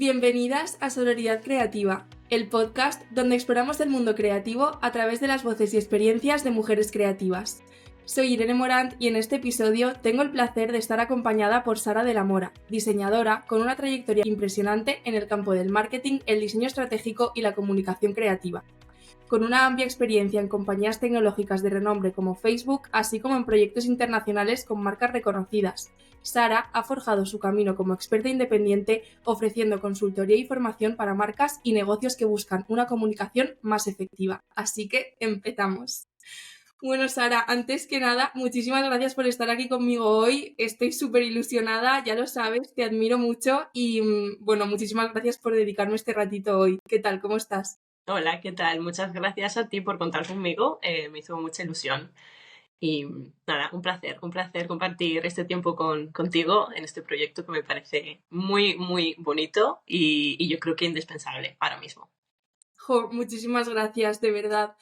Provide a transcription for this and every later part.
Bienvenidas a Sororidad Creativa, el podcast donde exploramos el mundo creativo a través de las voces y experiencias de mujeres creativas. Soy Irene Morant y en este episodio tengo el placer de estar acompañada por Sara de la Mora, diseñadora con una trayectoria impresionante en el campo del marketing, el diseño estratégico y la comunicación creativa. Con una amplia experiencia en compañías tecnológicas de renombre como Facebook, así como en proyectos internacionales con marcas reconocidas. Sara ha forjado su camino como experta independiente, ofreciendo consultoría y formación para marcas y negocios que buscan una comunicación más efectiva. Así que empezamos. Bueno, Sara, antes que nada, muchísimas gracias por estar aquí conmigo hoy. Estoy súper ilusionada, ya lo sabes, te admiro mucho y bueno, muchísimas gracias por dedicarme este ratito hoy. ¿Qué tal? ¿Cómo estás? Hola, ¿qué tal? Muchas gracias a ti por contar conmigo. Me hizo mucha ilusión. Y nada, un placer compartir este tiempo contigo en este proyecto que me parece muy, muy bonito y yo creo que indispensable ahora mismo. Jo, muchísimas gracias, de verdad.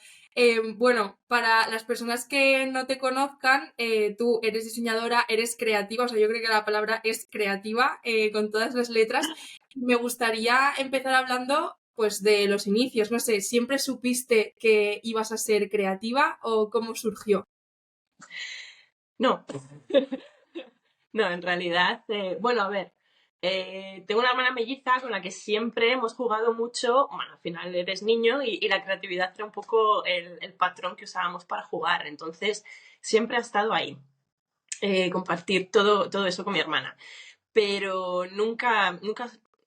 Bueno, para las personas que no te conozcan, tú eres diseñadora, eres creativa, o sea, yo creo que la palabra es creativa, con todas las letras. Me gustaría empezar hablando, pues, de los inicios. No sé, ¿siempre supiste que ibas a ser creativa o cómo surgió? No, no, en realidad, bueno, a ver, tengo una hermana melliza con la que siempre hemos jugado mucho. Bueno, al final eres niño y la creatividad era un poco el patrón que usábamos para jugar, entonces siempre ha estado ahí. Compartir todo eso con mi hermana. Pero nunca,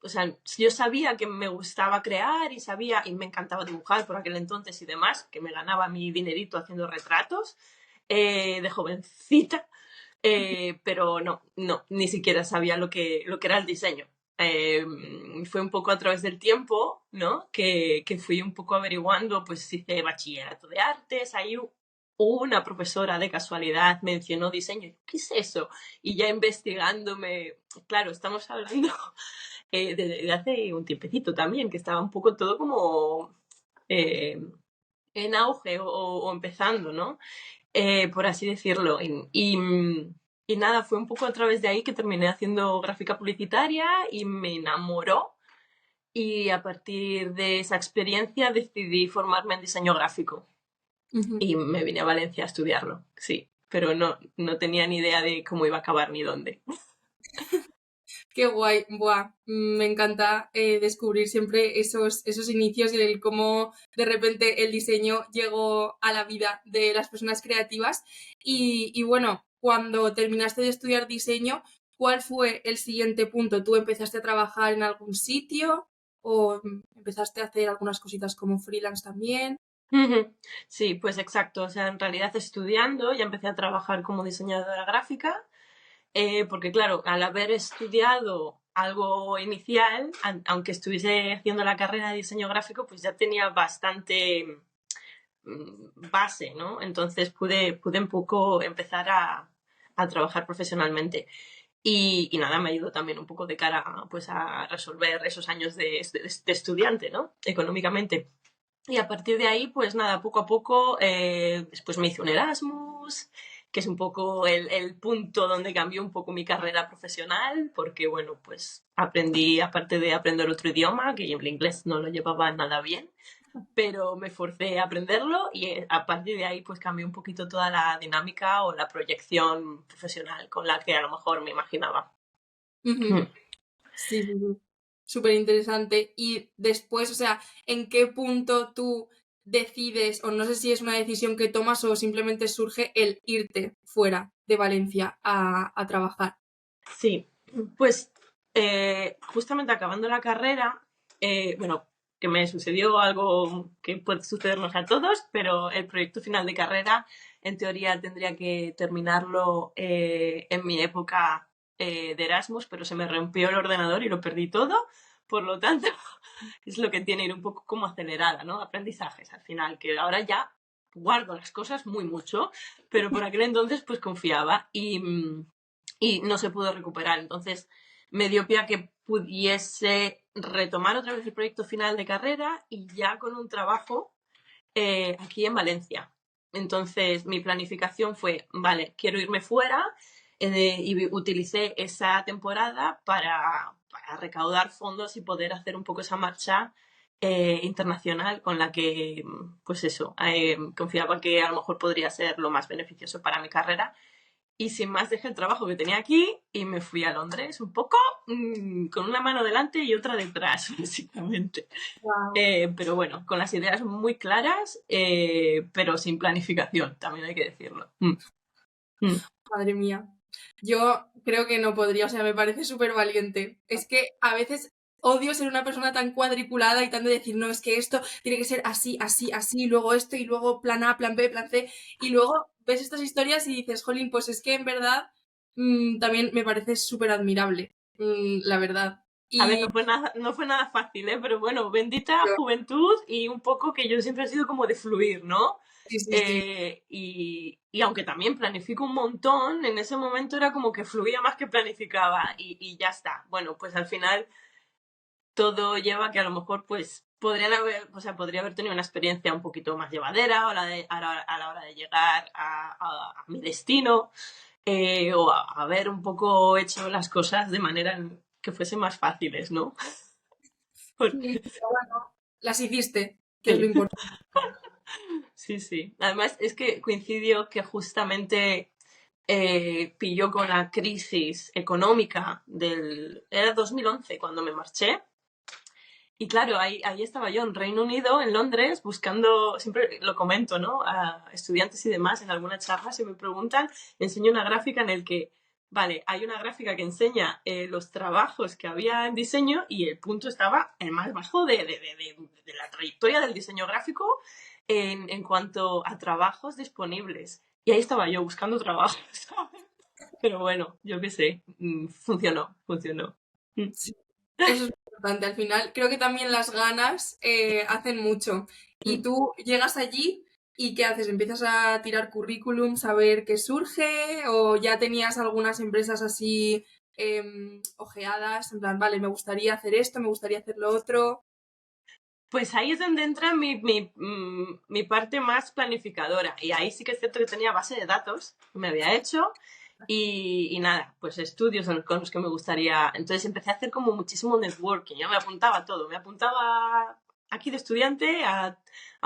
o sea, yo sabía que me gustaba crear y me encantaba dibujar por aquel entonces y demás, que me ganaba mi dinerito haciendo retratos de jovencita, pero no, ni siquiera sabía lo que era el diseño. Fue un poco a través del tiempo, ¿no? Que fui un poco averiguando, pues hice bachillerato de artes, ahí una profesora de casualidad mencionó diseño. ¿Qué es eso? Y ya investigándome, claro, estamos hablando de hace un tiempecito también, que estaba un poco todo como eh, en auge o empezando, ¿no? Por así decirlo. Y nada, fue un poco a través de ahí que terminé haciendo gráfica publicitaria y me enamoró. Y a partir de esa experiencia decidí formarme en diseño gráfico Ujú. y me vine a Valencia a estudiarlo, sí, pero no tenía ni idea de cómo iba a acabar ni dónde. Qué guay, buah, me encanta descubrir siempre esos inicios y el cómo de repente el diseño llegó a la vida de las personas creativas. Y bueno, cuando terminaste de estudiar diseño, ¿cuál fue el siguiente punto? ¿Tú empezaste a trabajar en algún sitio o empezaste a hacer algunas cositas como freelance también? Sí, pues exacto. O sea, en realidad estudiando ya empecé a trabajar como diseñadora gráfica, porque claro, al haber estudiado algo inicial, aunque estuviese haciendo la carrera de diseño gráfico, pues ya tenía bastante base, ¿no? Entonces pude un poco empezar a trabajar profesionalmente. Y nada, me ayudó también un poco de cara pues, a resolver esos años de estudiante, ¿no? Económicamente. Y a partir de ahí, pues nada, poco a poco, después me hice un Erasmus, que es un poco el punto donde cambió un poco mi carrera profesional, porque bueno, pues aprendí, aparte de aprender otro idioma, que el inglés no lo llevaba nada bien, pero me forcé a aprenderlo y a partir de ahí pues cambió un poquito toda la dinámica o la proyección profesional con la que a lo mejor me imaginaba. Ujú. Sí, sí, sí. Súper interesante. Y después, o sea, ¿en qué punto tú decides, o no sé si es una decisión que tomas o simplemente surge el irte fuera de Valencia a trabajar? Sí, pues justamente acabando la carrera, bueno, que me sucedió algo que puede sucedernos a todos, pero el proyecto final de carrera, en teoría, tendría que terminarlo en mi época de Erasmus, pero se me rompió el ordenador y lo perdí todo. Por lo tanto, es lo que tiene ir un poco como acelerada, ¿no? Aprendizajes al final, que ahora ya guardo las cosas muy mucho, pero por aquel entonces pues confiaba y no se pudo recuperar. Entonces me dio pie a que pudiese retomar otra vez el proyecto final de carrera y ya con un trabajo aquí en Valencia. Entonces mi planificación fue, vale, quiero irme fuera y utilicé esa temporada para recaudar fondos y poder hacer un poco esa marcha internacional con la que, pues eso, confiaba que a lo mejor podría ser lo más beneficioso para mi carrera. Y sin más dejé el trabajo que tenía aquí y me fui a Londres un poco con una mano delante y otra detrás, básicamente. Wow. Pero bueno, con las ideas muy claras, pero sin planificación, también hay que decirlo. Madre mía. Yo creo que no podría, o sea, me parece súper valiente. Es que a veces odio ser una persona tan cuadriculada y tan de decir, no, es que esto tiene que ser así, así, así, y luego esto, y luego plan A, plan B, plan C. Y luego ves estas historias y dices, jolín, pues es que en verdad también me parece súper admirable, la verdad. A ver, Y no fue nada fácil, ¿eh? Pero bueno, bendita juventud y un poco que yo siempre he sido como de fluir, ¿no? sí, sí, sí. Y aunque también planifico un montón, en ese momento era como que fluía más que planificaba y ya está. Bueno, pues al final todo lleva a que a lo mejor pues podría haber tenido una experiencia un poquito más llevadera a la hora de llegar a mi destino o a haber un poco hecho las cosas de manera que fuesen más fáciles, ¿no? Sí, Porque, pero bueno, las hiciste, que es lo sí, importante. sí, sí. Además es que coincidió que justamente pilló con la crisis económica Era 2011 cuando me marché. Y claro, ahí estaba yo en Reino Unido, en Londres, buscando, siempre lo comento, ¿no? A estudiantes y demás en alguna charla, si me preguntan, enseño una gráfica en el que, vale, hay una gráfica que enseña los trabajos que había en diseño y el punto estaba el más bajo de la trayectoria del diseño gráfico en cuanto a trabajos disponibles. Y ahí estaba yo buscando trabajo, ¿sabes? Pero bueno, yo qué sé, funcionó, funcionó. Mm. Sí, eso es muy importante. Al final, creo que también las ganas hacen mucho. Y Mm. tú llegas allí y ¿qué haces? ¿Empiezas a tirar currículums a ver qué surge? ¿O ya tenías algunas empresas así ojeadas? En plan, vale, me gustaría hacer esto, me gustaría hacer lo otro. Pues ahí es donde entra mi parte más planificadora. Y ahí sí que es cierto que tenía base de datos, que me había hecho, y nada, pues estudios con los que me gustaría. Entonces empecé a hacer como muchísimo networking. Yo me apuntaba a todo. Me apuntaba aquí de estudiante a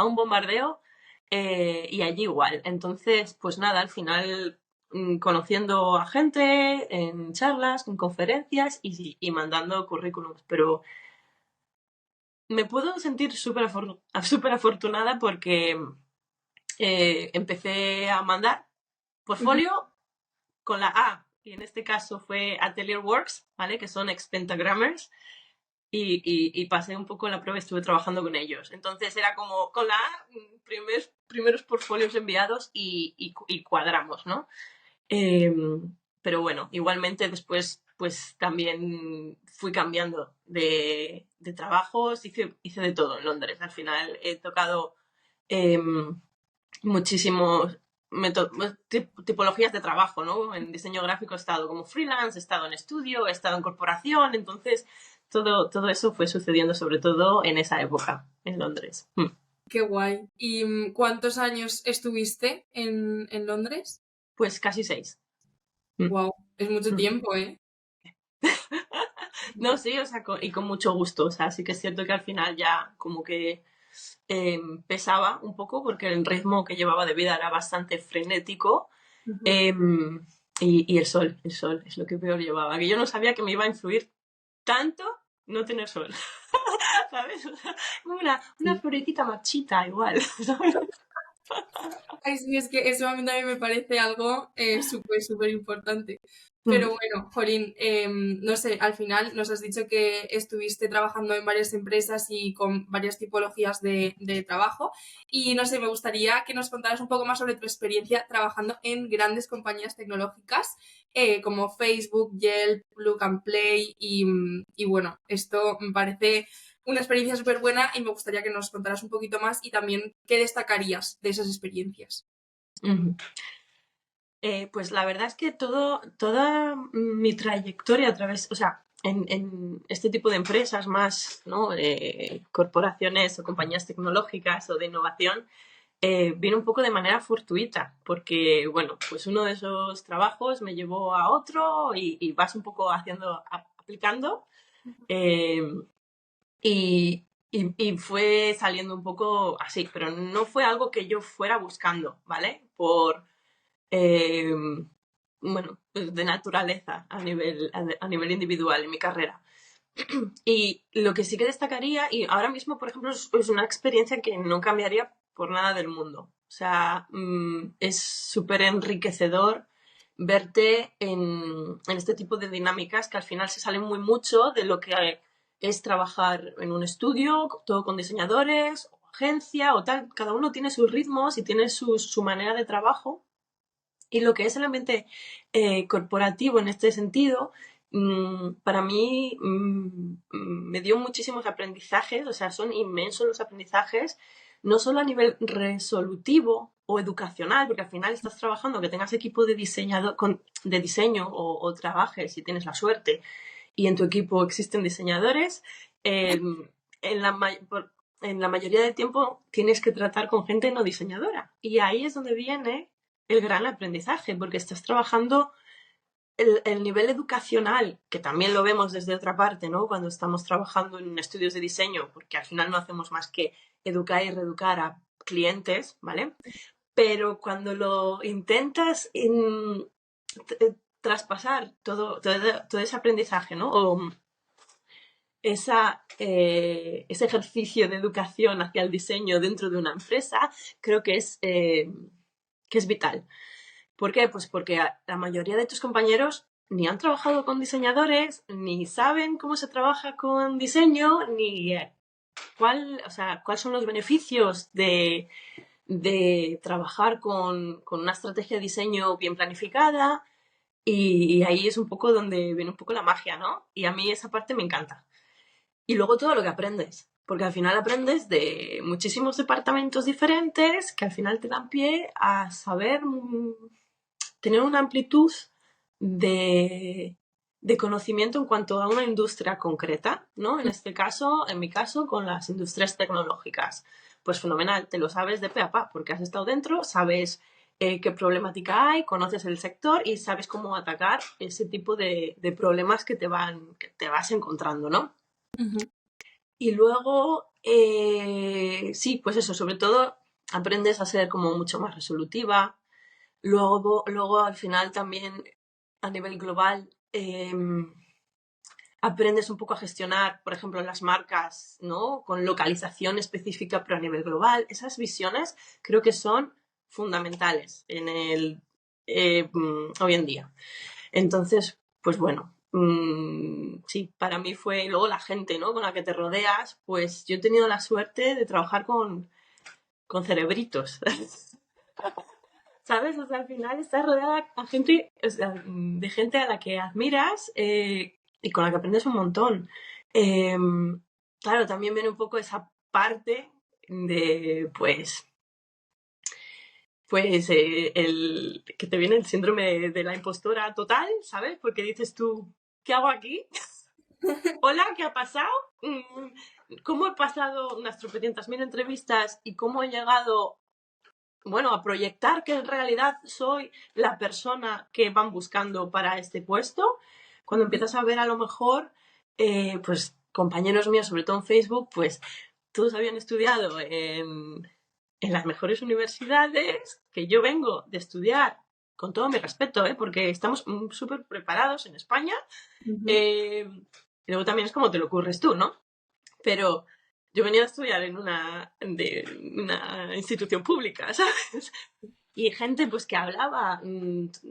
un bombardeo y allí igual. Entonces, pues nada, al final conociendo a gente en charlas, en conferencias y mandando currículums. Pero me puedo sentir súper afortunada porque empecé a mandar Ujú. portfolio con la A, y en este caso fue Atelier Works, ¿vale? Que son ex-pentagrammers, y pasé un poco la prueba y estuve trabajando con ellos. Entonces era como con la A, primeros portfolios enviados y cuadramos, ¿no? Eh, pero bueno, igualmente después pues también fui cambiando de trabajos, hice de todo en Londres. Al final he tocado eh, muchísimos tipologías de trabajo, ¿no? En diseño gráfico he estado como freelance, he estado en estudio, he estado en corporación, entonces todo eso fue sucediendo sobre todo en esa época, en Londres. Qué guay. ¿Y cuántos años estuviste en Londres? Pues casi 6. Mm. Wow, es mucho Mm. tiempo, ¿eh? No, sí, o sea, y con mucho gusto. O sea, sí que es cierto que al final ya como que pesaba un poco porque el ritmo que llevaba de vida era bastante frenético. Ujú. eh, y el sol es lo que peor llevaba. Que yo no sabía que me iba a influir tanto no tener sol. ¿Sabes? O sea, como una Sí. florecita marchita igual. ¿Sabes? Ay, sí, es que eso a mí también me parece algo súper, súper importante. Mm. Pero bueno, Jolín, no sé, al final nos has dicho que estuviste trabajando en varias empresas y con varias tipologías de trabajo. Y no sé, me gustaría que nos contaras un poco más sobre tu experiencia trabajando en grandes compañías tecnológicas como Facebook, Yelp, Look and Play. Y bueno, esto me parece una experiencia súper buena y me gustaría que nos contaras un poquito más y también qué destacarías de esas experiencias. Ujú. Pues la verdad es que toda mi trayectoria a través, o sea, en este tipo de empresas más, ¿no? Corporaciones o compañías tecnológicas o de innovación, vino un poco de manera fortuita, porque, bueno, pues uno de esos trabajos me llevó a otro y vas un poco aplicando. Eh, y fue saliendo un poco así, pero no fue algo que yo fuera buscando, ¿vale? Eh, bueno, pues de naturaleza a nivel individual en mi carrera. Y lo que sí que destacaría, y ahora mismo, por ejemplo, es una experiencia que no cambiaría por nada del mundo. O sea, es súper enriquecedor verte en este tipo de dinámicas que al final se salen muy mucho de lo que es trabajar en un estudio, todo con diseñadores, o agencia o tal. Cada uno tiene sus ritmos y tiene su manera de trabajo. Y lo que es el ambiente corporativo en este sentido, para mí me dio muchísimos aprendizajes, o sea, son inmensos los aprendizajes, no solo a nivel resolutivo o educacional, porque al final estás trabajando, que tengas equipo de de diseño o trabajes, si tienes la suerte, y en tu equipo existen diseñadores, eh, en la, en la mayoría del tiempo tienes que tratar con gente no diseñadora. Y ahí es donde viene el gran aprendizaje, porque estás trabajando el nivel educacional, que también lo vemos desde otra parte, ¿no? Cuando estamos trabajando en estudios de diseño, porque al final no hacemos más que educar y reeducar a clientes, ¿vale? Pero cuando lo intentas traspasar todo ese aprendizaje, ¿no? O ese ejercicio de educación hacia el diseño dentro de una empresa, creo que es vital. ¿Por qué? Pues porque la mayoría de tus compañeros ni han trabajado con diseñadores, ni saben cómo se trabaja con diseño, ni o sea, cuáles son los beneficios de trabajar con una estrategia de diseño bien planificada. Y ahí es un poco donde viene un poco la magia, ¿no? Y a mí esa parte me encanta. Y luego todo lo que aprendes, porque al final aprendes de muchísimos departamentos diferentes que al final te dan pie a saber tener una amplitud de, de conocimiento en cuanto a una industria concreta, ¿no? En este caso, en mi caso, con las industrias tecnológicas. Pues fenomenal, te lo sabes de pe a pa, porque has estado dentro, sabes qué problemática hay, conoces el sector y sabes cómo atacar ese tipo de problemas que que te vas encontrando, ¿no? Ujú. Y luego, sí, pues eso, sobre todo aprendes a ser como mucho más resolutiva. Luego al final también a nivel global aprendes un poco a gestionar, por ejemplo, las marcas, ¿no? Con localización específica, pero a nivel global. Esas visiones creo que son fundamentales hoy en día. Entonces, pues bueno, sí, para mí fue luego la gente, ¿no? Con la que te rodeas, pues yo he tenido la suerte de trabajar con cerebritos, ¿sabes? O sea, al final estás rodeada a gente, o sea, de gente a la que admiras y con la que aprendes un montón. Eh, claro, también viene un poco esa parte de, el que te viene el síndrome de la impostora total, ¿sabes? Porque dices tú, ¿qué hago aquí? Hola, ¿qué ha pasado? ¿Cómo he pasado unas tropecientas mil entrevistas y cómo he llegado, bueno, a proyectar que en realidad soy la persona que van buscando para este puesto? Cuando empiezas a ver a lo mejor, pues compañeros míos, sobre todo en Facebook, pues todos habían estudiado en las mejores universidades, que yo vengo de estudiar, con todo mi respeto, porque estamos súper preparados en España. Ujú. eh, y luego también es como te lo ocurres tú, ¿no? Pero yo venía a estudiar en una institución pública, ¿sabes? Y gente pues que hablaba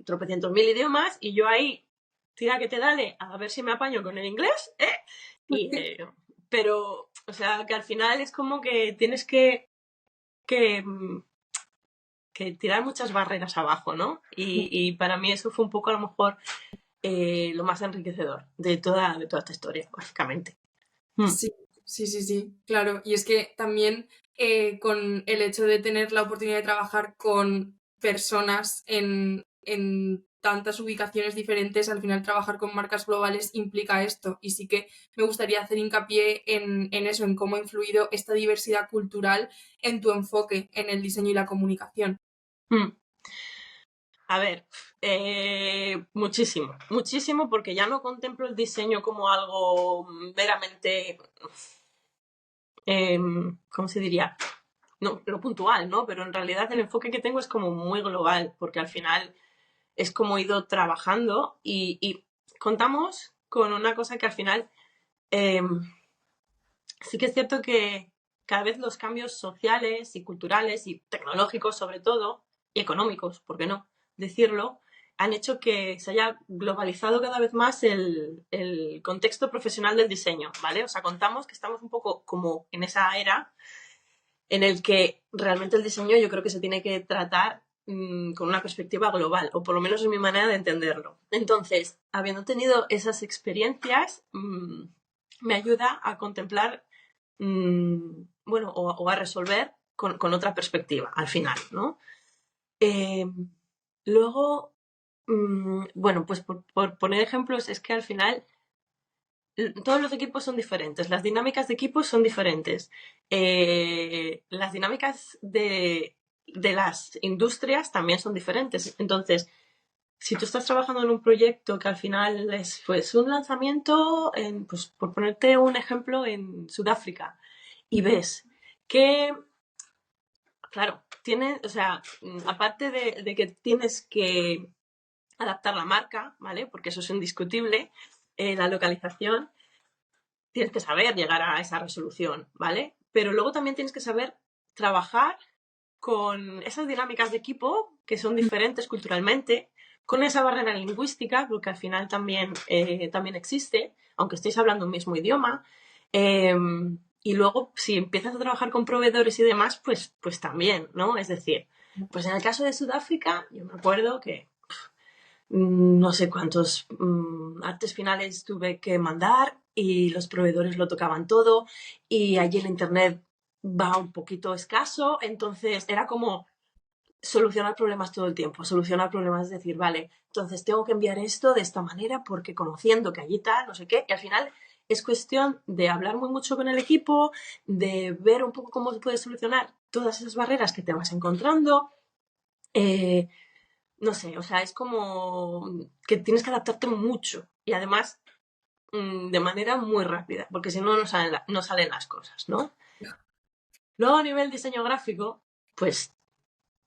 tropecientos mil idiomas y yo ahí, tira que te dale, a ver si me apaño con el inglés, ¿eh? Y, pero, o sea, que al final es como que tienes que, mm, que tirar muchas barreras abajo, ¿no? Y para mí eso fue un poco a lo mejor lo más enriquecedor de toda esta historia, básicamente. Mm. Sí, sí, sí, sí, claro. Y es que también con el hecho de tener la oportunidad de trabajar con personas en tantas ubicaciones diferentes, al final trabajar con marcas globales implica esto. Y sí que me gustaría hacer hincapié en eso, en cómo ha influido esta diversidad cultural en tu enfoque en el diseño y la comunicación. Mm. A ver, muchísimo, muchísimo, porque ya no contemplo el diseño como algo meramente, ¿cómo se diría? No, lo puntual, ¿no? Pero en realidad el enfoque que tengo es como muy global, porque al final es como he ido trabajando y contamos con una cosa que al final eh, sí que es cierto que cada vez los cambios sociales y culturales y tecnológicos sobre todo, y económicos, ¿por qué no decirlo?, han hecho que se haya globalizado cada vez más el contexto profesional del diseño, ¿vale? O sea, contamos que estamos un poco como en esa era en el que realmente el diseño yo creo que se tiene que tratar con una perspectiva global, o por lo menos es mi manera de entenderlo. Entonces, habiendo tenido esas experiencias, me ayuda a contemplar, bueno, o a resolver con otra perspectiva al final, ¿no? Eh, luego, bueno, pues por poner ejemplos, es que al final todos los equipos son diferentes, las dinámicas de equipos son diferentes, las dinámicas de las industrias también son diferentes. Entonces, si tú estás trabajando en un proyecto que al final es pues, un lanzamiento, pues, por ponerte un ejemplo, en Sudáfrica, y ves que, claro, tienes, o sea, aparte de que tienes que adaptar la marca, ¿vale? Porque eso es indiscutible, la localización, tienes que saber llegar a esa resolución, ¿vale? Pero luego también tienes que saber trabajar con esas dinámicas de equipo que son diferentes culturalmente, con esa barrera lingüística, porque al final también existe, aunque estéis hablando un mismo idioma. eh, y luego, si empiezas a trabajar con proveedores y demás, pues también, ¿no? Es decir, pues en el caso de Sudáfrica, yo me acuerdo que no sé cuántos artes finales tuve que mandar y los proveedores lo tocaban todo y allí el internet va un poquito escaso, entonces era como solucionar problemas todo el tiempo, solucionar problemas, es decir, vale, entonces tengo que enviar esto de esta manera porque conociendo que allí tal, no sé qué, y al final es cuestión de hablar muy mucho con el equipo, de ver un poco cómo se puede solucionar todas esas barreras que te vas encontrando. eh, no sé, o sea, es como que tienes que adaptarte mucho y además de manera muy rápida, porque si no, no salen las cosas, ¿no? Luego a nivel diseño gráfico, pues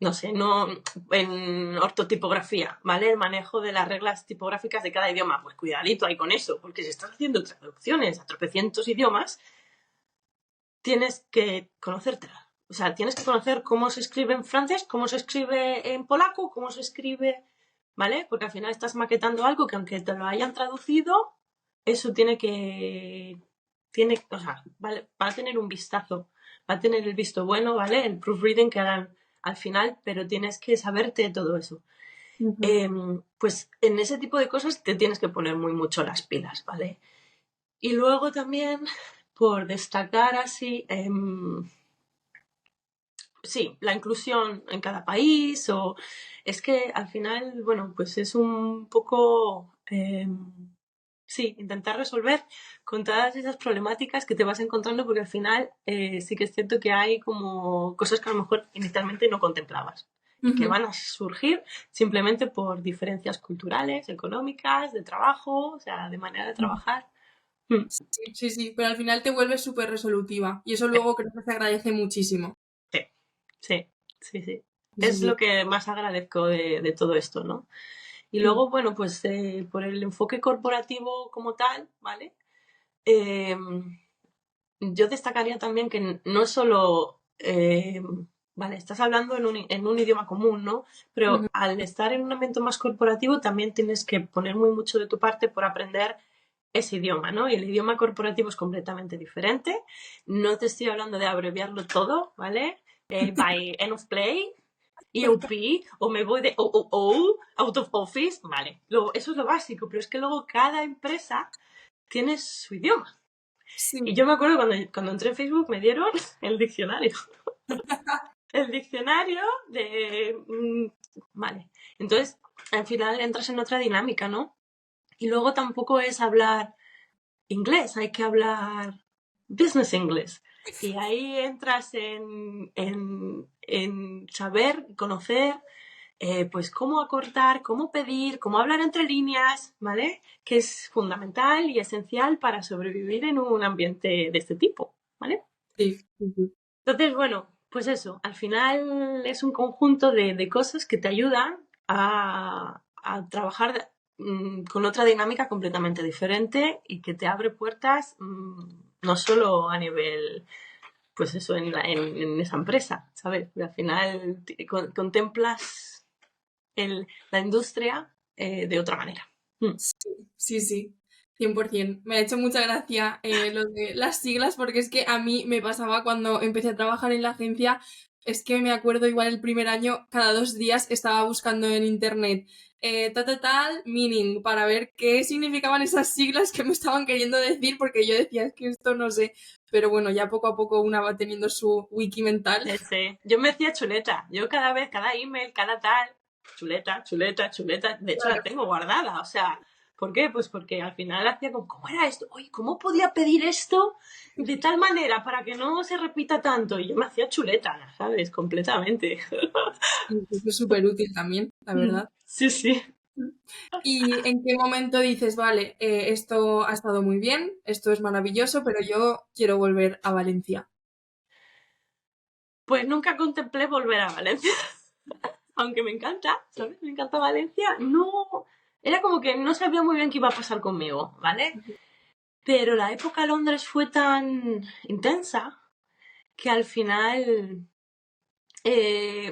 no sé, no en ortotipografía, ¿vale? El manejo de las reglas tipográficas de cada idioma, pues cuidadito ahí con eso, porque si estás haciendo traducciones a tropecientos idiomas, tienes que conocértela. O sea, tienes que conocer cómo se escribe en francés, cómo se escribe en polaco, cómo se escribe, ¿vale? Porque al final estás maquetando algo que aunque te lo hayan traducido, eso o sea, va a tener un vistazo, va a tener el visto bueno, ¿vale? El proofreading que hagan al final, pero tienes que saberte todo eso. Ujú. Pues en ese tipo de cosas te tienes que poner muy mucho las pilas, ¿vale? Y luego también, por destacar así, sí, la inclusión en cada país, o es que al final, bueno, pues es un poco, sí, intentar resolver con todas esas problemáticas que te vas encontrando, porque al final sí que es cierto que hay como cosas que a lo mejor inicialmente no contemplabas y que Ujú. van a surgir simplemente por diferencias culturales, económicas, de trabajo, o sea, de manera de trabajar. Mm. Sí, sí, sí, pero al final te vuelves súper resolutiva y eso luego creo que se agradece muchísimo. Sí, sí, sí, sí. Sí, sí, Es lo sí. que más agradezco de todo esto, ¿no? Y Mm. luego, bueno, pues por el enfoque corporativo como tal, ¿vale? Eh, yo destacaría también que no es solo, vale, estás hablando en un idioma común, ¿no? Ujú. Pero al estar en un ambiente más corporativo también tienes que poner muy mucho de tu parte por aprender ese idioma, ¿no? Y el idioma corporativo es completamente diferente. No te estoy hablando de abreviarlo todo, ¿vale? By end of play, EOP, o me voy de OOO, out of office, vale. Eso es lo básico, pero es que luego cada empresa tiene su idioma. Y Sí. yo me acuerdo cuando entré en Facebook me dieron el diccionario. El diccionario vale. Entonces, al final entras en otra dinámica, ¿no? Y luego tampoco es hablar inglés, hay que hablar business English. Y ahí entras en saber, conocer pues cómo acortar, cómo pedir, cómo hablar entre líneas, ¿vale? Que es fundamental y esencial para sobrevivir en un ambiente de este tipo, ¿vale? Sí, sí, sí. Entonces, bueno, pues eso, al final es un conjunto de cosas que te ayudan a trabajar con otra dinámica completamente diferente y que te abre puertas no solo a nivel, pues eso, en esa empresa, ¿sabes? Porque al final contemplas la industria de otra manera. Mm. Sí, sí, 100%. Me ha hecho mucha gracia lo de las siglas porque es que a mí me pasaba cuando empecé a trabajar en la agencia, es que me acuerdo igual el primer año, cada 2 días estaba buscando en internet tal, meaning, para ver qué significaban esas siglas que me estaban queriendo decir porque yo decía, es que esto no sé, pero bueno, ya poco a poco una va teniendo su wiki mental. Yo me decía chuleta. Yo cada vez, cada email, cada tal, chuleta, chuleta, chuleta. De hecho, la Claro. tengo guardada. O sea, ¿por qué? Pues porque al final hacía como, ¿cómo era esto? Oye, ¿cómo podía pedir esto de tal manera para que no se repita tanto? Y yo me hacía chuleta, ¿sabes? Completamente. Y eso es súper útil también, la verdad. Sí, sí. ¿Y en qué momento dices, vale, esto ha estado muy bien, esto es maravilloso, pero yo quiero volver a Valencia? Pues nunca contemplé volver a Valencia. Aunque me encanta, ¿sabes? Me encanta Valencia. No, era como que no sabía muy bien qué iba a pasar conmigo, ¿vale? Pero la época en Londres fue tan intensa que al final,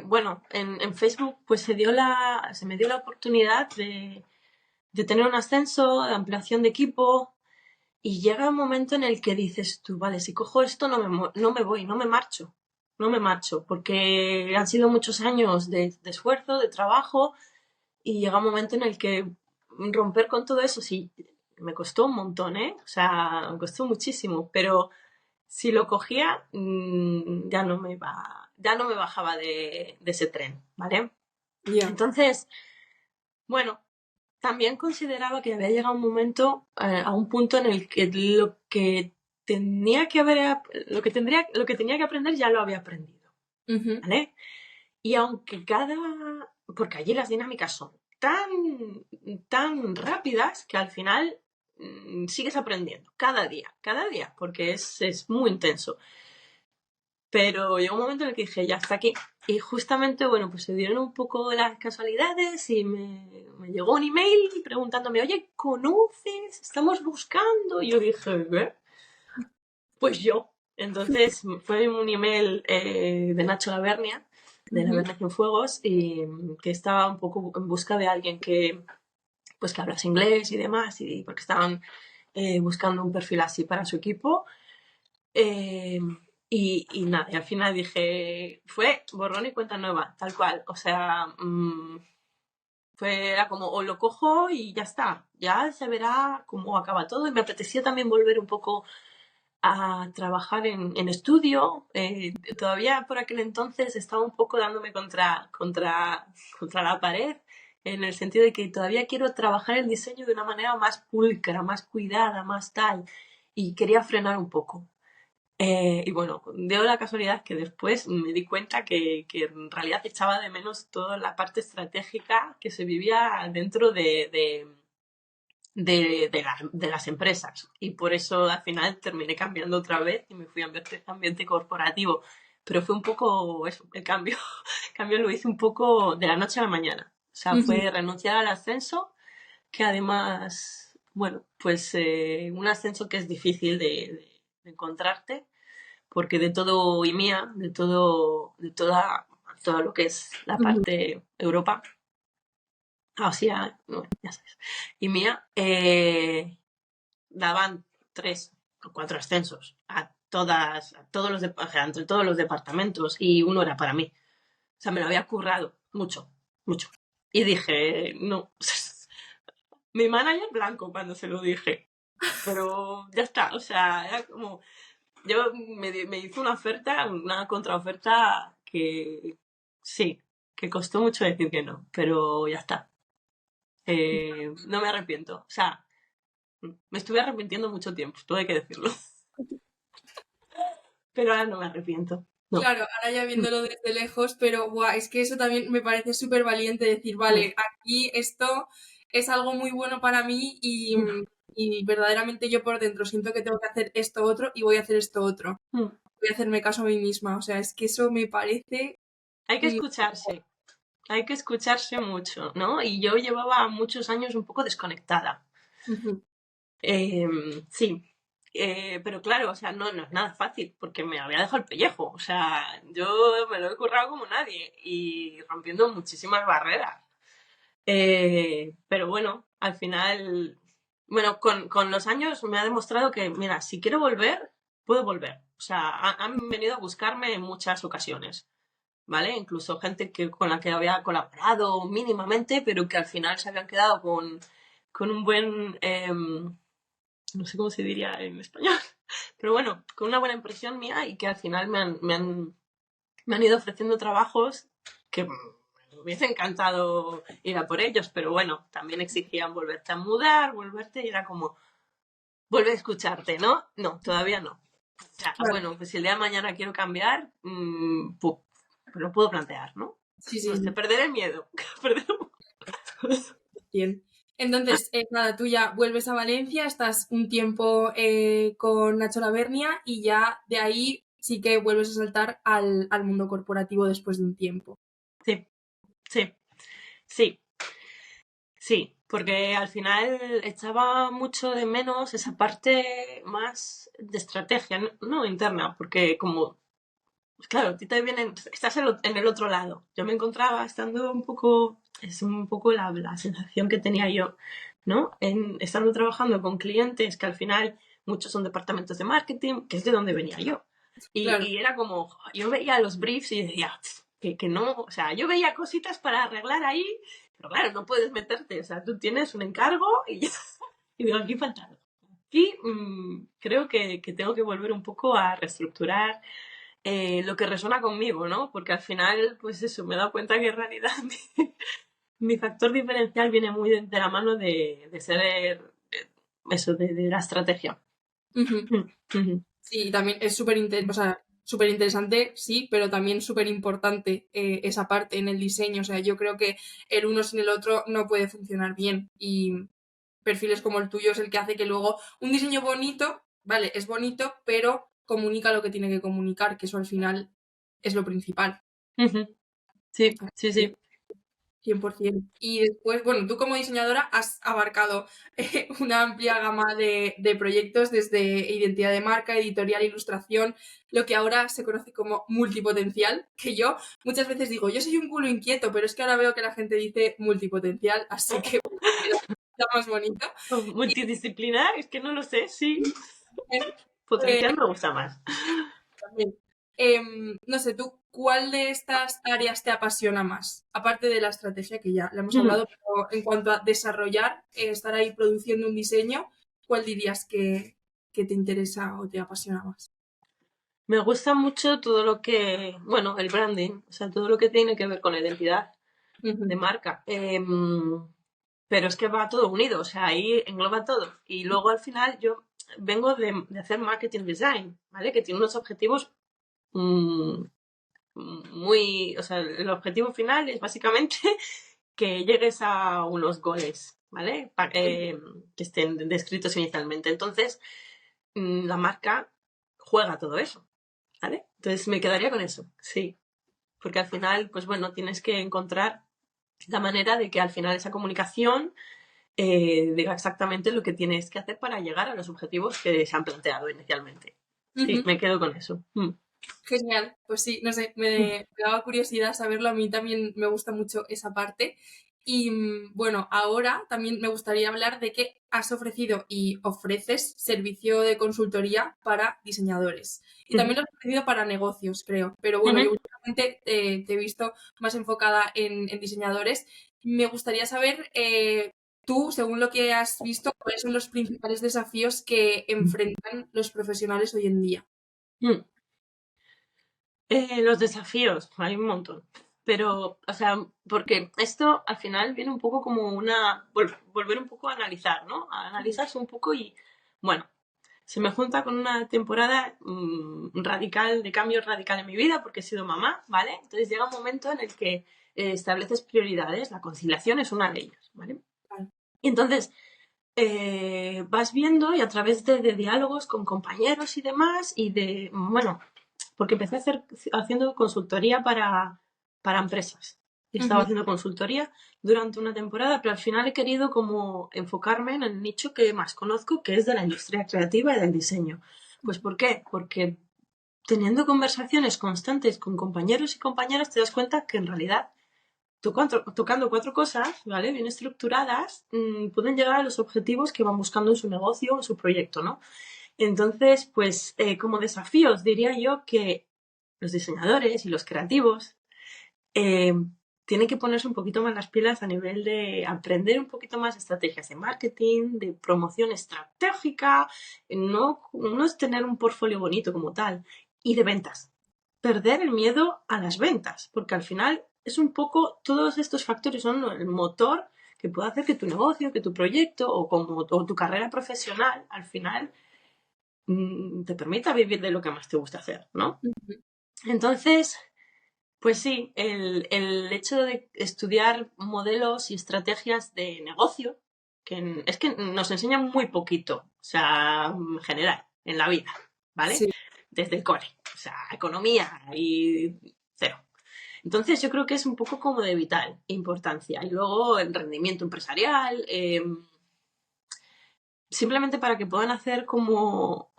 bueno, en Facebook pues se me dio la oportunidad de tener un ascenso, de ampliación de equipo y llega un momento en el que dices tú, vale, si cojo esto no me voy, no me marcho, porque han sido muchos años de esfuerzo, de trabajo y llega un momento en el que romper con todo eso, sí, me costó un montón, ¿eh? O sea, me costó muchísimo, pero si lo cogía, ya no me bajaba de ese tren, ¿vale? Ya. Entonces, bueno, también consideraba que había llegado un momento, a un punto en el que lo que tenía que aprender ya lo había aprendido, Ujú. ¿vale? Y aunque porque allí las dinámicas son tan rápidas que al final sigues aprendiendo cada día, porque es muy intenso. Pero llegó un momento en el que dije, ya está aquí. Y justamente, bueno, pues se dieron un poco las casualidades y me llegó un email preguntándome, oye, ¿conoces? Estamos buscando. Y yo dije, ¿qué? Pues yo. Entonces fue un email de Nacho Lavernia, de Ujú. Lavernia Cienfuegos, y que estaba un poco en busca de alguien pues que hablase inglés y demás, y porque estaban buscando un perfil así para su equipo. Eh, y nada, y al final dije, fue borrón y cuenta nueva, tal cual. O sea, era como, o lo cojo y ya está, ya se verá cómo acaba todo. Y me apetecía también volver un poco a trabajar en estudio. Todavía por aquel entonces estaba un poco dándome contra la pared, en el sentido de que todavía quiero trabajar el diseño de una manera más pulcra, más cuidada, más tal. Y quería frenar un poco. Y bueno, dio la casualidad que después me di cuenta que en realidad echaba de menos toda la parte estratégica que se vivía dentro de las empresas. Y por eso al final terminé cambiando otra vez y me fui a ambiente corporativo. Pero fue un poco eso, el cambio. El cambio lo hice un poco de la noche a la mañana. O sea, Ujú. fue renunciar al ascenso, que además, bueno, pues un ascenso que es difícil de encontrarte porque de todo IMEA, todo lo que es la Ujú. parte Europa, Asia, bueno, ya sabes, IMEA, daban 3 o 4 ascensos o sea, entre todos los departamentos y uno era para mí. O sea, me lo había currado mucho, mucho. Y dije, no, mi manager blanco cuando se lo dije, pero ya está, o sea, era como, me hizo una oferta, una contraoferta que sí, que costó mucho decir que no, pero ya está. No me arrepiento. O sea, me estuve arrepintiendo mucho tiempo, todo hay que decirlo. Pero ahora no me arrepiento. No. Claro, ahora ya viéndolo desde lejos, pero guau, es que eso también me parece súper valiente decir, vale, aquí esto es algo muy bueno para mí y verdaderamente yo por dentro siento que tengo que hacer esto otro y voy a hacer esto otro. Voy a hacerme caso a mí misma. O sea, es que eso me parece... Hay que mm, escucharse. Hay que escucharse mucho, ¿no? Y yo llevaba muchos años un poco desconectada. ujú, Sí, pero claro, o sea, no es nada fácil porque me había dejado el pellejo. O sea, yo me lo he currado como nadie y rompiendo muchísimas barreras. Pero bueno, al final, bueno, con los años me ha demostrado que, mira, si quiero volver, puedo volver. O sea, han venido a buscarme en muchas ocasiones. ¿Vale? Incluso gente con la que había colaborado mínimamente, pero que al final se habían quedado con un buen, no sé cómo se diría en español, pero bueno, con una buena impresión mía y que al final me han ido ofreciendo trabajos que me hubiese encantado ir a por ellos, pero bueno, también exigían volverte a mudar, volverte y era como, vuelve a escucharte, ¿no? No, todavía no. O sea, claro, bueno, pues si el día de mañana quiero cambiar, pues lo puedo plantear, ¿no? sí, No sí, sé, sí. perder el miedo. Bien. Entonces, nada, tú ya vuelves a Valencia, estás un tiempo con Nacho Lavernia y ya de ahí sí que vuelves a saltar al mundo corporativo después de un tiempo. Sí, sí, sí, sí, porque al final echaba mucho de menos esa parte más de estrategia, no interna, porque como, pues claro, a ti te vienen, estás en el otro lado. Yo me encontraba estando un poco, es un poco la sensación que tenía yo, ¿no? Estando trabajando con clientes que al final muchos son departamentos de marketing, que es de donde venía yo. Claro. Y era como, yo veía los briefs y decía, que no, o sea, yo veía cositas para arreglar ahí, pero claro, no puedes meterte, o sea, tú tienes un encargo y ya, y digo, aquí falta algo. Aquí creo que tengo que volver un poco a reestructurar lo que resuena conmigo, ¿no? Porque al final, pues eso, me he dado cuenta que en realidad mi factor diferencial viene muy de la mano de ser eso, de la estrategia. Ujú. Sí, y también es o sea, súper interesante, sí, pero también súper importante esa parte en el diseño. O sea, yo creo que el uno sin el otro no puede funcionar bien. Y perfiles como el tuyo es el que hace que luego un diseño bonito, vale, es bonito, pero comunica lo que tiene que comunicar, que eso al final es lo principal. Sí, sí, sí. 100%. Y después, bueno, tú como diseñadora has abarcado una amplia gama de proyectos desde identidad de marca, editorial, ilustración, lo que ahora se conoce como multipotencial, que yo muchas veces digo, yo soy un culo inquieto, pero es que ahora veo que la gente dice multipotencial, así que está más bonito. Y Multidisciplinar, es que no lo sé, sí. eh, Potencial me gusta más. también. No sé, tú, ¿cuál de estas áreas te apasiona más? Aparte de la estrategia, que ya la hemos hablado, pero en cuanto a desarrollar, estar ahí produciendo un diseño, ¿cuál dirías que te interesa o te apasiona más? Me gusta mucho todo lo que, bueno, el branding, o sea, todo lo que tiene que ver con la identidad de Ujú, marca. Pero es que va todo unido, o sea, ahí engloba todo. Y luego al final yo vengo de hacer marketing design, ¿vale? Que tiene unos objetivos mm, muy, o sea, el objetivo final es básicamente que llegues a unos goles, ¿vale? Que estén descritos inicialmente. Entonces, la marca juega todo eso, ¿vale? Entonces me quedaría con eso, sí. Porque al final, pues bueno, tienes que encontrar la manera de que al final esa comunicación diga exactamente lo que tienes que hacer para llegar a los objetivos que se han planteado inicialmente. Sí, ujú. me quedo con eso. Genial, pues sí, no sé, me daba curiosidad saberlo, a mí también me gusta mucho esa parte. Y bueno, ahora también me gustaría hablar de que has ofrecido y ofreces servicio de consultoría para diseñadores. Y también lo has ofrecido para negocios, creo. Pero bueno, yo últimamente te he visto más enfocada en diseñadores. Me gustaría saber, tú, según lo que has visto, cuáles son los principales desafíos que enfrentan los profesionales hoy en día. Los desafíos, hay un montón. Pero, o sea, porque esto al final viene un poco como volver un poco a analizar, ¿no? A analizarse un poco y, bueno. se me junta con una temporada radical, de cambio radical en mi vida, porque he sido mamá, ¿vale? Entonces llega un momento en el que estableces prioridades, la conciliación es una de ellas, ¿vale? Vale. Y entonces vas viendo y a través de diálogos con compañeros y demás, y de, bueno, porque empecé haciendo consultoría para empresas. Y estaba haciendo consultoría durante una temporada, pero al final he querido como enfocarme en el nicho que más conozco, que es de la industria creativa y del diseño. Pues ¿por qué? Porque teniendo conversaciones constantes con compañeros y compañeras te das cuenta que en realidad tocando cuatro cosas, ¿vale? Bien estructuradas, pueden llegar a los objetivos que van buscando en su negocio o en su proyecto, ¿no? Entonces, pues como desafíos diría yo que los diseñadores y los creativos eh, tienen que ponerse un poquito más las pilas a nivel de aprender un poquito más estrategias de marketing, de promoción estratégica, no es tener un portfolio bonito como tal, y de ventas. Perder el miedo a las ventas, porque al final es un poco, todos estos factores son el motor que puede hacer que tu negocio, que tu proyecto o tu carrera profesional al final te permita vivir de lo que más te gusta hacer, ¿no? Entonces, pues sí, el hecho de estudiar modelos y estrategias de negocio, es que nos enseñan muy poquito, o sea, en general, en la vida, ¿vale? Sí. Desde el cole, o sea, economía y cero. Entonces yo creo que es un poco como de vital importancia. Y luego el rendimiento empresarial, simplemente para que puedan hacer como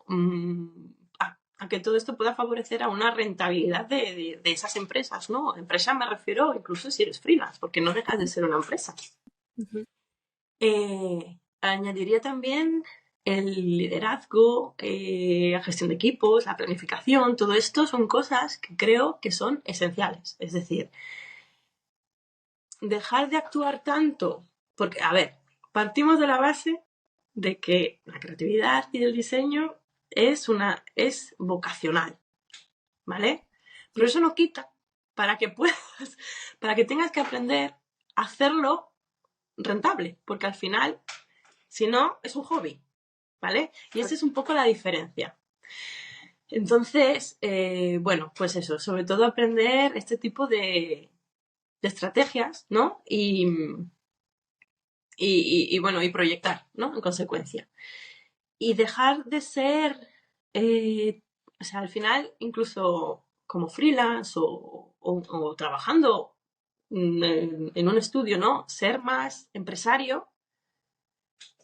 a que todo esto pueda favorecer a una rentabilidad de esas empresas, ¿no? Empresa me refiero incluso si eres freelance, porque no dejas de ser una empresa. Añadiría también el liderazgo, la gestión de equipos, la planificación, todo esto son cosas que creo que son esenciales. Es decir, dejar de actuar tanto, porque, a ver, partimos de la base de que la creatividad y el diseño es vocacional, ¿vale? Pero eso no quita para que puedas, para que tengas que aprender a hacerlo rentable, porque al final, si no, es un hobby, ¿vale? Y esa es un poco la diferencia. Entonces, bueno, pues eso, sobre todo aprender este tipo de estrategias, ¿no? Bueno, y proyectar, ¿no? En consecuencia. Y dejar de ser, o sea, al final, incluso como freelance o trabajando en un estudio, ¿no? Ser más empresario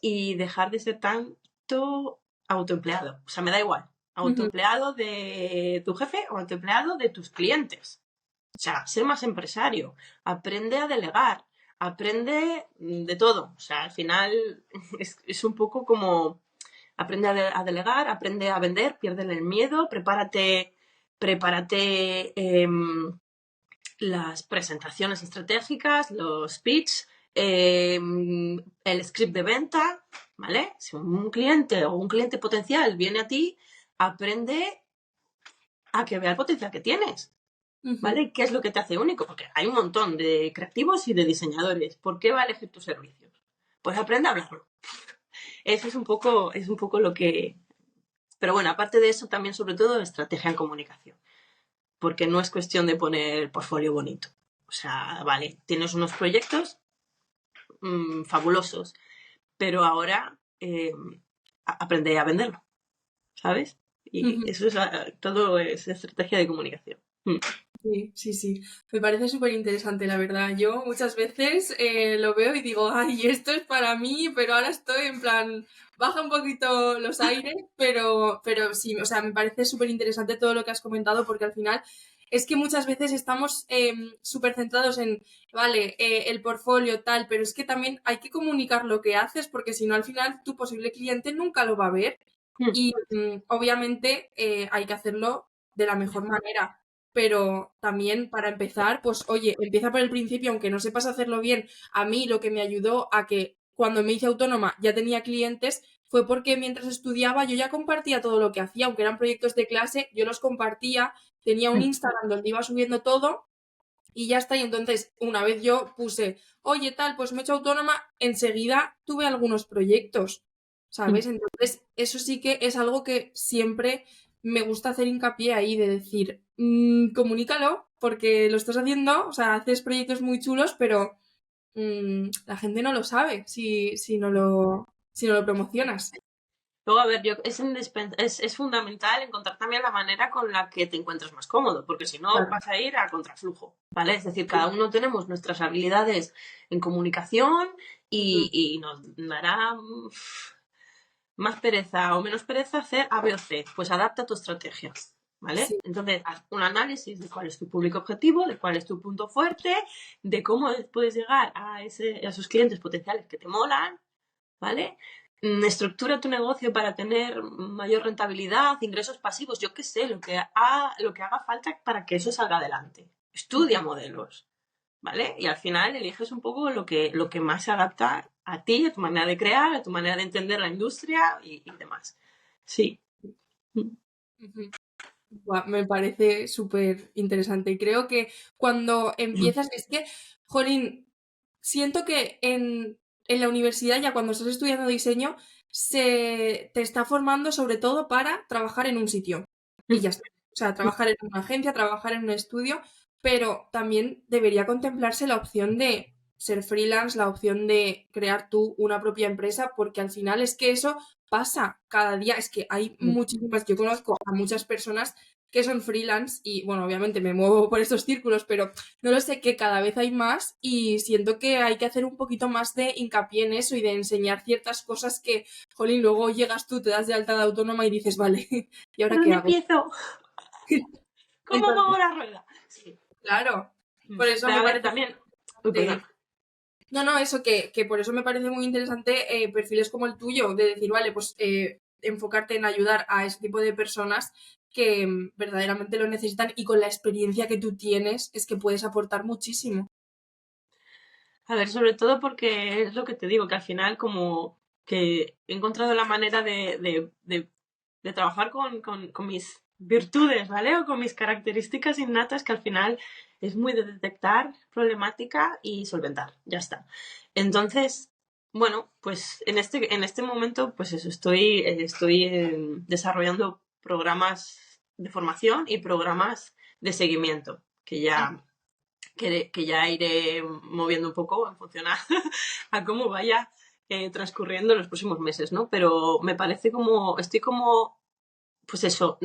y dejar de ser tanto autoempleado. O sea, me da igual. Autoempleado de tu jefe o autoempleado de tus clientes. O sea, ser más empresario. Aprende a delegar. Aprende de todo. O sea, al final es un poco como aprende a delegar, aprende a vender, pierde el miedo, prepárate las presentaciones estratégicas, los pitch, el script de venta, ¿vale? Si un cliente o un cliente potencial viene a ti, aprende a que vea el potencial que tienes, ¿vale? ¿Qué es lo que te hace único? Porque hay un montón de creativos y de diseñadores. ¿Por qué va a elegir tus servicios? Pues aprende a hablarlo. Eso es un poco lo que... Pero bueno, aparte de eso, también sobre todo estrategia en comunicación. Porque no es cuestión de poner el portfolio bonito. O sea, vale, tienes unos proyectos fabulosos, pero ahora aprende a venderlo, ¿sabes? Y eso es todo es estrategia de comunicación. Sí, sí, sí. Me parece súper interesante, la verdad. Yo muchas veces lo veo y digo, ay, esto es para mí, pero ahora estoy en plan, baja un poquito los aires, pero sí, o sea, me parece súper interesante todo lo que has comentado porque al final es que muchas veces estamos súper centrados en, vale, el portfolio tal, pero es que también hay que comunicar lo que haces porque si no, al final tu posible cliente nunca lo va a ver y obviamente hay que hacerlo de la mejor manera. Pero también para empezar, pues oye, empieza por el principio, aunque no sepas hacerlo bien. A mí lo que me ayudó a que cuando me hice autónoma ya tenía clientes fue porque mientras estudiaba yo ya compartía todo lo que hacía, aunque eran proyectos de clase, yo los compartía, tenía un Instagram donde iba subiendo todo y ya está. Y entonces, una vez yo puse, oye, tal, pues me he hecho autónoma, enseguida tuve algunos proyectos. ¿sabes? Entonces, eso sí que es algo que siempre me gusta hacer hincapié ahí, de decir, comunícalo, porque lo estás haciendo, o sea, haces proyectos muy chulos, pero la gente no lo sabe si no lo promocionas. Luego, a ver, es fundamental encontrar también la manera con la que te encuentres más cómodo, porque si no Claro. vas a ir a contraflujo, ¿vale? Es decir, cada uno tenemos nuestras habilidades en comunicación y nos dará más pereza o menos pereza hacer A, B o C. Pues adapta tu estrategia, ¿vale? Sí, Entonces, haz un análisis de cuál es tu público objetivo, de cuál es tu punto fuerte, de cómo puedes llegar a esos clientes potenciales que te molan, ¿vale? Estructura tu negocio para tener mayor rentabilidad, ingresos pasivos, yo qué sé, lo que haga falta para que eso salga adelante. Estudia modelos, ¿vale? Y al final eliges un poco lo que más se adapta a ti, a tu manera de crear, a tu manera de entender la industria y demás. Sí. ujú. Buah, me parece súper interesante. Y creo que cuando empiezas, es que, jolín, siento que en la universidad, ya cuando estás estudiando diseño, se te está formando sobre todo para trabajar en un sitio. Y ya está. O sea, trabajar en una agencia, trabajar en un estudio, pero también debería contemplarse la opción de ser freelance, la opción de crear tú una propia empresa, porque al final es que eso pasa cada día. Es que hay muchísimas, yo conozco a muchas personas que son freelance y, bueno, obviamente me muevo por estos círculos, pero no lo sé, que cada vez hay más y siento que hay que hacer un poquito más de hincapié en eso y de enseñar ciertas cosas que, jolín, luego llegas tú, te das de alta de autónoma y dices, vale, ¿y ¿Por ahora qué dónde hago? empiezo? ¿Cómo Entonces, muevo la rueda? Sí. claro, por eso Pero me a ver, parece también... Uy, perdón. interesante. No, no, eso que por eso me parece muy interesante perfiles como el tuyo, de decir, vale, pues enfocarte en ayudar a ese tipo de personas que verdaderamente lo necesitan y con la experiencia que tú tienes es que puedes aportar muchísimo. A ver, sobre todo porque es lo que te digo, que al final como que he encontrado la manera de trabajar con mis virtudes, ¿vale? O con mis características innatas que al final es muy de detectar problemática y solventar, ya está. Entonces, bueno, pues en este momento, pues eso, estoy desarrollando programas de formación y programas de seguimiento, que ya iré moviendo un poco en función a cómo vaya transcurriendo los próximos meses, ¿no? Pero me parece estoy como, pues eso,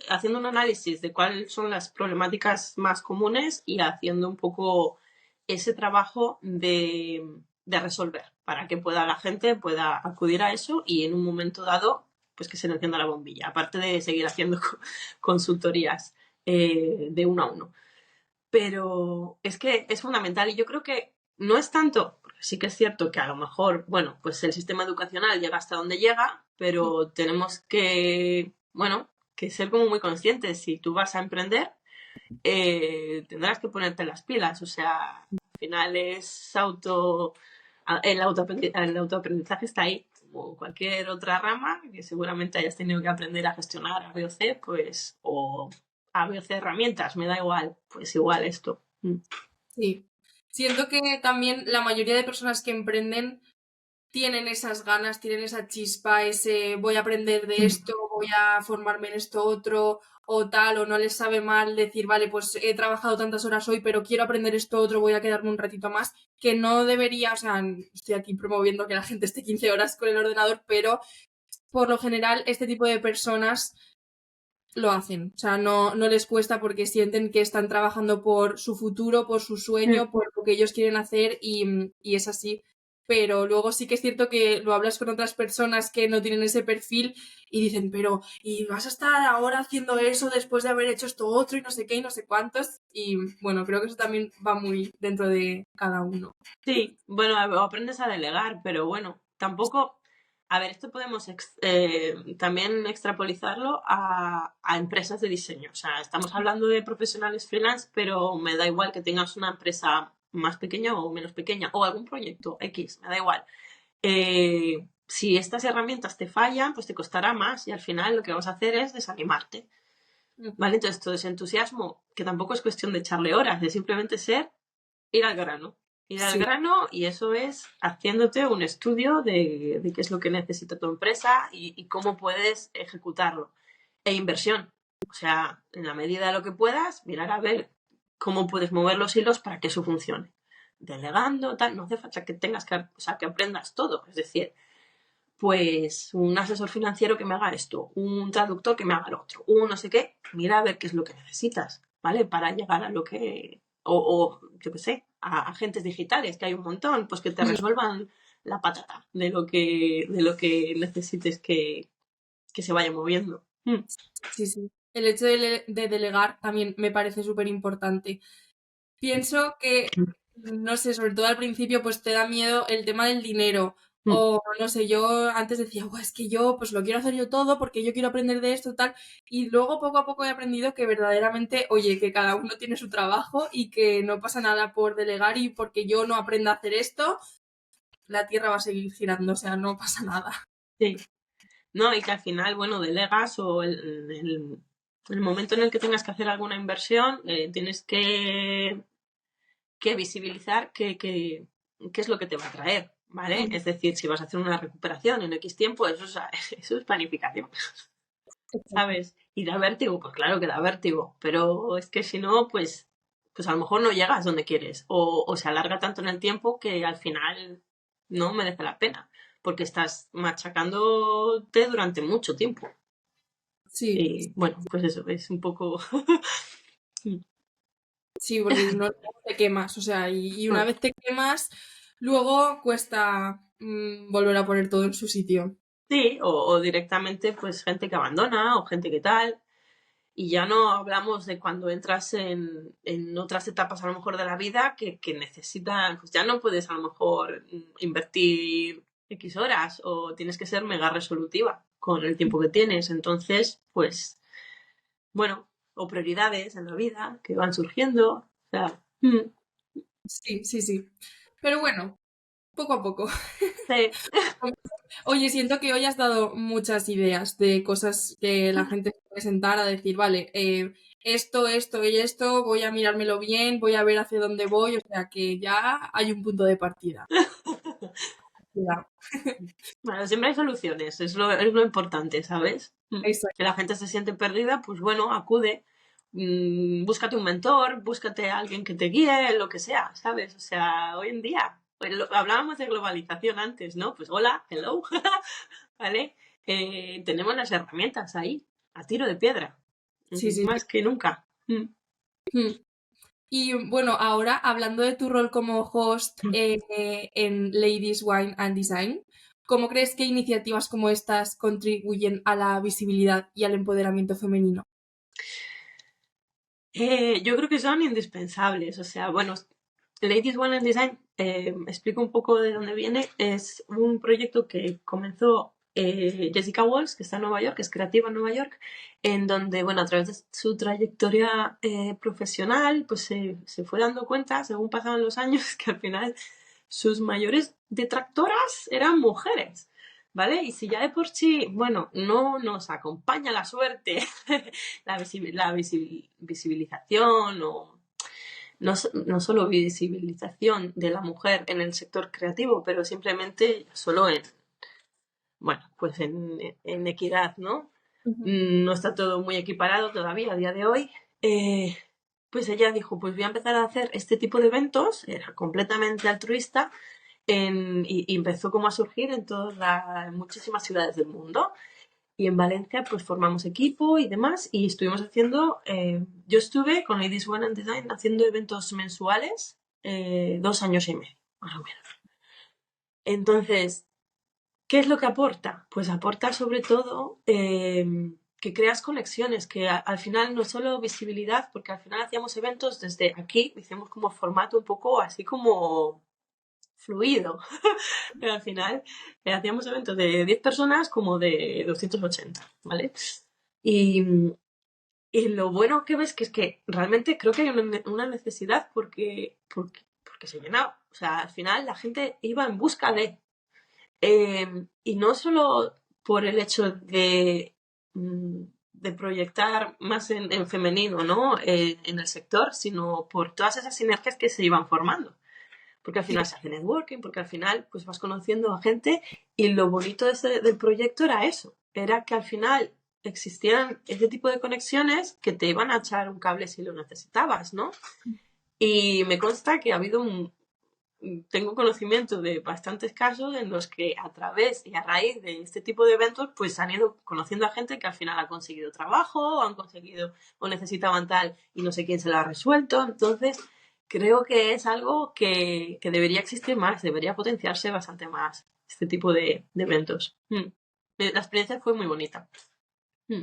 haciendo un análisis de cuáles son las problemáticas más comunes y haciendo un poco ese trabajo de resolver para que la gente pueda acudir a eso y en un momento dado, pues que se le encienda la bombilla, aparte de seguir haciendo consultorías de uno a uno. Pero es que es fundamental y yo creo que no es tanto, porque sí que es cierto que a lo mejor, bueno, pues el sistema educacional llega hasta donde llega, pero tenemos que, bueno, que ser como muy conscientes. Si tú vas a emprender, tendrás que ponerte las pilas. O sea, al final el autoaprendizaje está ahí, como cualquier otra rama que seguramente hayas tenido que aprender a gestionar A, B o C, pues, o A, B o C herramientas, me da igual, pues igual esto. Sí. Siento que también la mayoría de personas que emprenden tienen esas ganas, tienen esa chispa, ese voy a aprender de esto, voy a formarme en esto otro, o tal, o no les sabe mal decir, vale, pues he trabajado tantas horas hoy, pero quiero aprender esto otro, voy a quedarme un ratito más, que no debería, o sea, estoy aquí promoviendo que la gente esté 15 horas con el ordenador, pero por lo general este tipo de personas lo hacen, o sea, no les cuesta porque sienten que están trabajando por su futuro, por su sueño, por lo que ellos quieren hacer y es así. Pero luego sí que es cierto que lo hablas con otras personas que no tienen ese perfil y dicen, pero, ¿y vas a estar ahora haciendo eso después de haber hecho esto otro y no sé qué y no sé cuántos? Y bueno, creo que eso también va muy dentro de cada uno. Sí, bueno, aprendes a delegar, pero bueno, tampoco. A ver, esto podemos también extrapolizarlo a empresas de diseño. O sea, estamos hablando de profesionales freelance, pero me da igual que tengas una empresa más pequeña o menos pequeña, o algún proyecto X, me da igual. Si estas herramientas te fallan, pues te costará más y al final lo que vas a hacer es desanimarte. ¿Vale? Entonces, todo ese entusiasmo, que tampoco es cuestión de echarle horas, de simplemente ir al grano. Ir al Sí, grano, y eso es haciéndote un estudio de qué es lo que necesita tu empresa y cómo puedes ejecutarlo. E inversión. O sea, en la medida de lo que puedas, mirar a ver cómo puedes mover los hilos para que eso funcione. Delegando, tal, no hace falta que tengas que, o sea, que aprendas todo. Es decir, pues un asesor financiero que me haga esto, un traductor que me haga lo otro, un no sé qué, mira a ver qué es lo que necesitas, ¿vale? Para llegar a lo que, o yo qué sé, a agentes digitales, que hay un montón, pues que te resuelvan la patata de lo que necesites que se vaya moviendo. sí, sí. El hecho de delegar también me parece súper importante. Pienso que, no sé, sobre todo al principio, pues te da miedo el tema del dinero. Mm. O no sé, yo antes decía, "Buah, es que yo pues lo quiero hacer yo todo porque yo quiero aprender de esto, tal". Y luego poco a poco he aprendido que verdaderamente, oye, que cada uno tiene su trabajo y que no pasa nada por delegar y porque yo no aprenda a hacer esto, la tierra va a seguir girando, o sea, no pasa nada. Sí. No, y que al final, bueno, delegas o el momento en el que tengas que hacer alguna inversión, tienes que visibilizar qué es lo que te va a traer, ¿vale? Es decir, si vas a hacer una recuperación en X tiempo, eso es, eso es planificación, ¿sabes? Y da vértigo, pues claro que da vértigo, pero es que si no, pues a lo mejor no llegas donde quieres o se alarga tanto en el tiempo que al final no merece la pena, porque estás machacándote durante mucho tiempo. Sí, Y bueno, pues eso, es un poco... sí, porque si no te quemas, o sea, y una vez te quemas, luego cuesta volver a poner todo en su sitio. Sí, o directamente pues gente que abandona o gente que tal. Y ya no hablamos de cuando entras en otras etapas a lo mejor de la vida que necesitan, pues ya no puedes a lo mejor invertir X horas o tienes que ser mega resolutiva con el tiempo que tienes. Entonces, pues bueno, o prioridades en la vida que van surgiendo. O sea, Sí, sí, sí. Pero bueno, poco a poco. sí. Oye, siento que hoy has dado muchas ideas de cosas que la gente se puede sentar a decir, vale, esto y esto, voy a mirármelo bien, voy a ver hacia dónde voy, o sea que ya hay un punto de partida. Ya, Bueno, siempre hay soluciones, es lo importante, ¿sabes? Que exacto. la gente se siente perdida, pues bueno, acude, búscate un mentor, búscate a alguien que te guíe, lo que sea, ¿sabes? O sea, hoy en día, pues hablábamos de globalización antes, ¿no? Pues hola, hello, ¿vale? Tenemos las herramientas ahí, a tiro de piedra, Sí, sí, sí. más que nunca. Mm. Y bueno, ahora hablando de tu rol como host en Ladies Wine and Design, ¿cómo crees que iniciativas como estas contribuyen a la visibilidad y al empoderamiento femenino? Yo creo que son indispensables, o sea, bueno, Ladies One and Design, explico un poco de dónde viene. Es un proyecto que comenzó Jessica Walsh, que está en Nueva York, que es creativa en Nueva York, en donde, bueno, a través de su trayectoria profesional, pues se fue dando cuenta, según pasaban los años, que al final sus mayores detractoras eran mujeres. ¿Vale? Y si ya de por sí, bueno, no nos acompaña la suerte, visibilización o no solo visibilización de la mujer en el sector creativo, pero simplemente solo bueno, pues en equidad, ¿no? Ujú. No está todo muy equiparado todavía a día de hoy. Eh, pues ella dijo, pues voy a empezar a hacer este tipo de eventos, era completamente altruista, y empezó como a surgir en muchísimas ciudades del mundo. Y en Valencia pues formamos equipo y demás y estuvimos haciendo, yo estuve con Ladies One and Design haciendo eventos mensuales 2 años y medio, más o menos. Entonces, ¿qué es lo que aporta? Pues aporta sobre todo que creas conexiones, que al final no solo visibilidad, porque al final hacíamos eventos desde aquí, hicimos como formato un poco así como fluido. Pero al final hacíamos eventos de 10 personas como de 280, ¿vale? Y, y lo bueno que ves que es que realmente creo que hay una necesidad porque se llenaba. O sea, al final la gente iba en busca de... y no solo por el hecho de proyectar más en femenino, ¿no? En el sector, sino por todas esas sinergias que se iban formando. porque al final se hace networking, porque al final pues vas conociendo a gente y lo bonito del proyecto era eso, era que al final existían ese tipo de conexiones que te iban a echar un cable si lo necesitabas, ¿no? Y me consta que ha habido tengo conocimiento de bastantes casos en los que a través y a raíz de este tipo de eventos pues han ido conociendo a gente que al final ha conseguido trabajo o han conseguido o necesitaban tal y no sé quién se lo ha resuelto. Entonces creo que es algo que debería existir más, debería potenciarse bastante más este tipo de eventos. La experiencia fue muy bonita.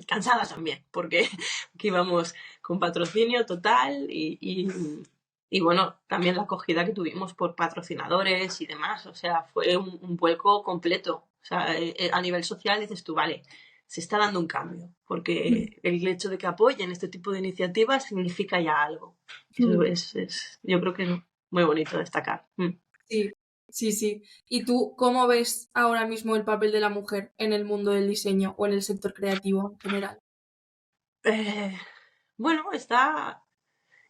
Cansada también, porque aquí íbamos con patrocinio total y bueno, también la acogida que tuvimos por patrocinadores y demás, o sea, fue un vuelco completo. O sea, a nivel social dices tú, vale, se está dando un cambio, porque el hecho de que apoyen este tipo de iniciativas significa ya algo. Eso yo creo que es muy bonito destacar. Sí, sí, sí. ¿Y tú cómo ves ahora mismo el papel de la mujer en el mundo del diseño o en el sector creativo en general? Bueno,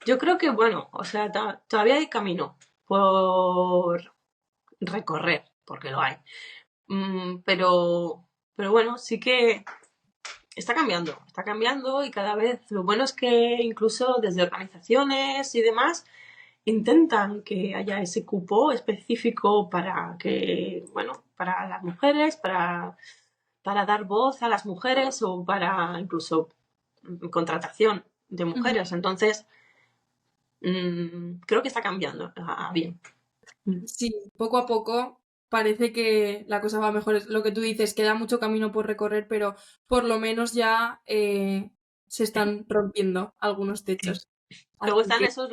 yo creo que, bueno, o sea, todavía hay camino por recorrer, porque lo hay. Pero bueno, sí que está cambiando y cada vez lo bueno es que incluso desde organizaciones y demás intentan que haya ese cupo específico para que, bueno, para las mujeres, para dar voz a las mujeres o para incluso contratación de mujeres. Entonces, creo que está cambiando bien. Sí, poco a poco parece que la cosa va mejor. Es lo que tú dices, queda mucho camino por recorrer, pero por lo menos ya se están rompiendo algunos techos. Luego Así están que esos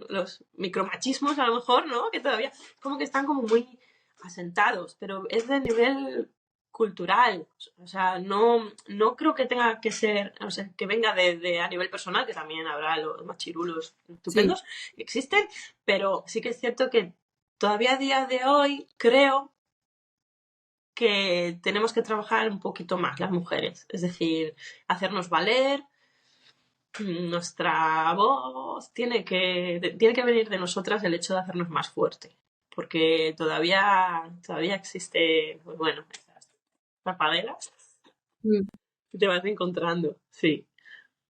los micromachismos, a lo mejor, ¿no? Que todavía como que están como muy asentados, pero es de nivel cultural. O sea, no creo que tenga que ser, o sea, que venga de a nivel personal, que también habrá los machirulos sí, estupendos que existen, pero sí que es cierto que todavía a día de hoy creo que tenemos que trabajar un poquito más las mujeres, es decir, hacernos valer. Nuestra voz tiene que venir de nosotras el hecho de hacernos más fuerte, porque todavía existe, pues bueno, esas tapaderas mm, que te vas encontrando, sí,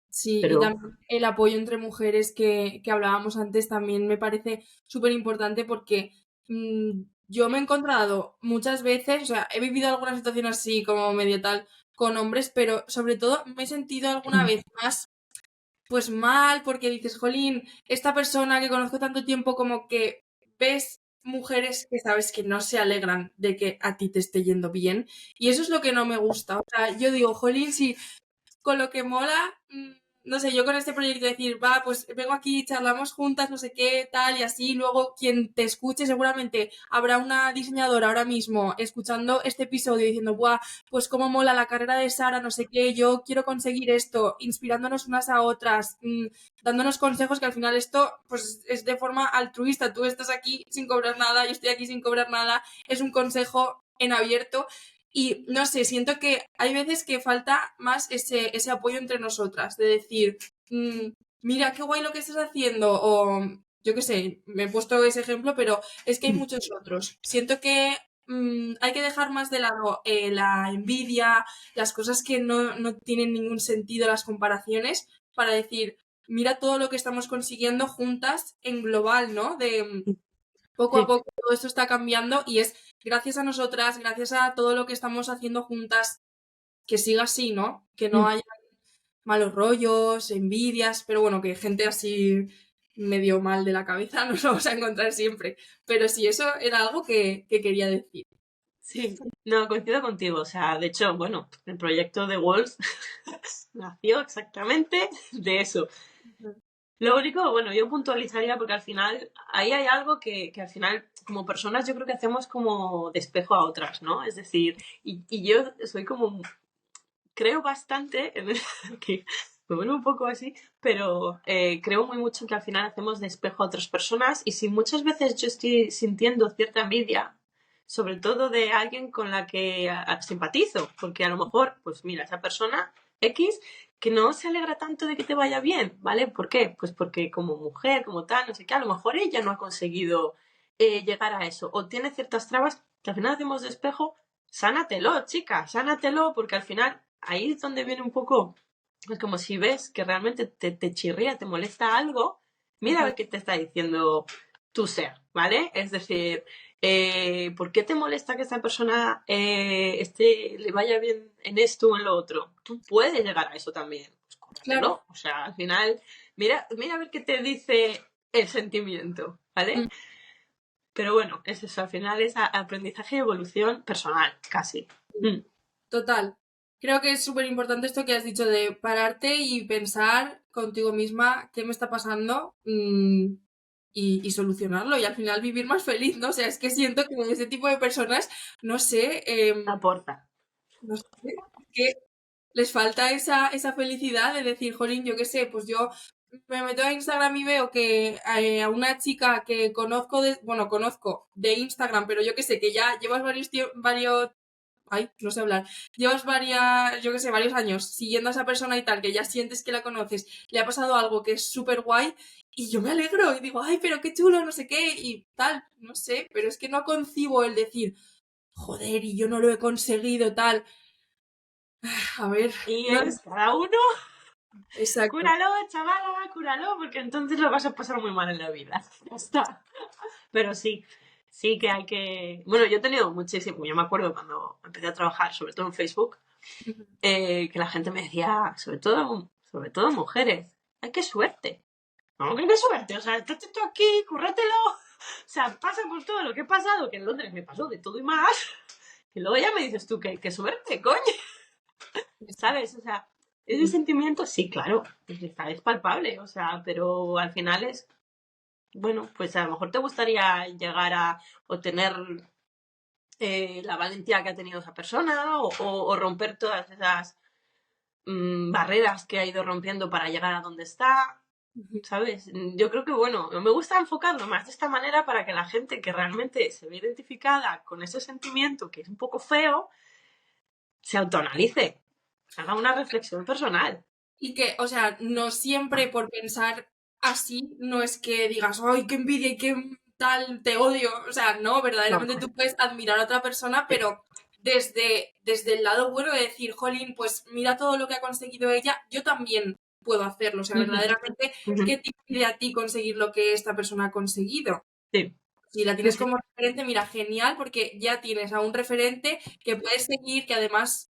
sí, y pero también el apoyo entre mujeres que hablábamos antes también me parece súper importante porque yo me he encontrado muchas veces, o sea, he vivido alguna situación así como medio tal con hombres, pero sobre todo me he sentido alguna vez más pues mal, porque dices, jolín, esta persona que conozco tanto tiempo, como que ves mujeres que sabes que no se alegran de que a ti te esté yendo bien. Y eso es lo que no me gusta. O sea, yo digo, jolín, si con lo que mola, no sé, yo con este proyecto decir, va, pues vengo aquí, charlamos juntas, no sé qué, tal, y así, luego quien te escuche seguramente habrá una diseñadora ahora mismo escuchando este episodio diciendo, buah, pues cómo mola la carrera de Sara, no sé qué, yo quiero conseguir esto, inspirándonos unas a otras, dándonos consejos que al final esto, pues es de forma altruista, tú estás aquí sin cobrar nada, yo estoy aquí sin cobrar nada, es un consejo en abierto y no sé, siento que hay veces que falta más ese apoyo entre nosotras, de decir, mira, qué guay lo que estás haciendo, o yo qué sé, me he puesto ese ejemplo, pero es que hay muchos otros. Siento que hay que dejar más de lado la envidia, las cosas que no tienen ningún sentido, las comparaciones, para decir, mira todo lo que estamos consiguiendo juntas en global, ¿no? De poco a sí, poco todo esto está cambiando y es gracias a nosotras, gracias a todo lo que estamos haciendo juntas, que siga así, ¿no? Que no haya malos rollos, envidias, pero bueno, que gente así medio mal de la cabeza nos vamos a encontrar siempre. Pero sí, eso era algo que quería decir. sí, no, coincido contigo, o sea, de hecho, bueno, el proyecto de Walls nació exactamente de eso. Lo único, bueno, yo puntualizaría porque al final, ahí hay algo que al final, como personas, yo creo que hacemos como despejo a otras, ¿no? Es decir, y yo soy como, creo bastante, que me vuelvo un poco así, pero creo muy mucho que al final hacemos despejo a otras personas y si muchas veces yo estoy sintiendo cierta envidia, sobre todo de alguien con la que simpatizo, porque a lo mejor, pues mira, esa persona X que no se alegra tanto de que te vaya bien, ¿vale? ¿Por qué? Pues porque como mujer, como tal, no sé qué, a lo mejor ella no ha conseguido llegar a eso, o tiene ciertas trabas que al final hacemos de espejo, sánatelo, chica, sánatelo, porque al final ahí es donde viene un poco, es como si ves que realmente te chirría, te molesta algo, mira a ver qué te está diciendo tu ser, ¿vale? Es decir, ¿por qué te molesta que esta persona le vaya bien en esto o en lo otro? Tú puedes llegar a eso también. Pues córratelo. Claro. O sea, al final, mira a ver qué te dice el sentimiento, ¿vale? Mm. Pero bueno, es eso, al final es aprendizaje y evolución personal, casi. Mm. Total. Creo que es súper importante esto que has dicho de pararte y pensar contigo misma qué me está pasando y solucionarlo y al final vivir más feliz, ¿no? O sea, es que siento que ese tipo de personas, no sé, Aporta. no sé, que les falta esa felicidad de decir, jolín, yo qué sé, pues yo me meto a Instagram y veo que a una chica que conozco conozco de Instagram, pero yo qué sé, que ya llevas varios ay, no sé hablar, llevas yo qué sé, varios años siguiendo a esa persona y tal, que ya sientes que la conoces, le ha pasado algo que es súper guay y yo me alegro y digo, ay, pero qué chulo, no sé qué y tal, no sé, pero es que no concibo el decir, joder, y yo no lo he conseguido, tal. A ver, Y no, es cada uno, exacto. cúralo, chavala, cúralo, porque entonces lo vas a pasar muy mal en la vida. Ya está. Pero sí, sí que hay que... Bueno, yo he tenido muchísimo, yo me acuerdo cuando empecé a trabajar, sobre todo en Facebook, que la gente me decía, sobre todo mujeres, ¡ay, qué suerte! No, qué suerte, o sea, estate tú aquí, cúrratelo. O sea, pasa por todo lo que he pasado, que en Londres me pasó de todo y más. Y luego ya me dices tú, qué suerte, coño. ¿Sabes? O sea, ese sentimiento, sí, claro, es palpable, o sea, pero al final es, bueno, pues a lo mejor te gustaría llegar a o tener la valentía que ha tenido esa persona o romper todas esas barreras que ha ido rompiendo para llegar a donde está, ¿sabes? Yo creo que, bueno, me gusta enfocarlo más de esta manera para que la gente que realmente se ve identificada con ese sentimiento que es un poco feo, se autoanalice, haga una reflexión personal. Y que, o sea, no siempre por pensar así, no es que digas, ay, qué envidia y qué tal, te odio. O sea, no, No, verdaderamente tú puedes admirar a otra persona, sí. pero desde el lado bueno de decir, jolín, pues mira todo lo que ha conseguido ella, yo también puedo hacerlo. O sea, Ujú, verdaderamente, ujú. ¿qué te impide a ti conseguir lo que esta persona ha conseguido? Sí, Si la sí, tienes sí. como referente, mira, genial, porque ya tienes a un referente que puedes seguir, que además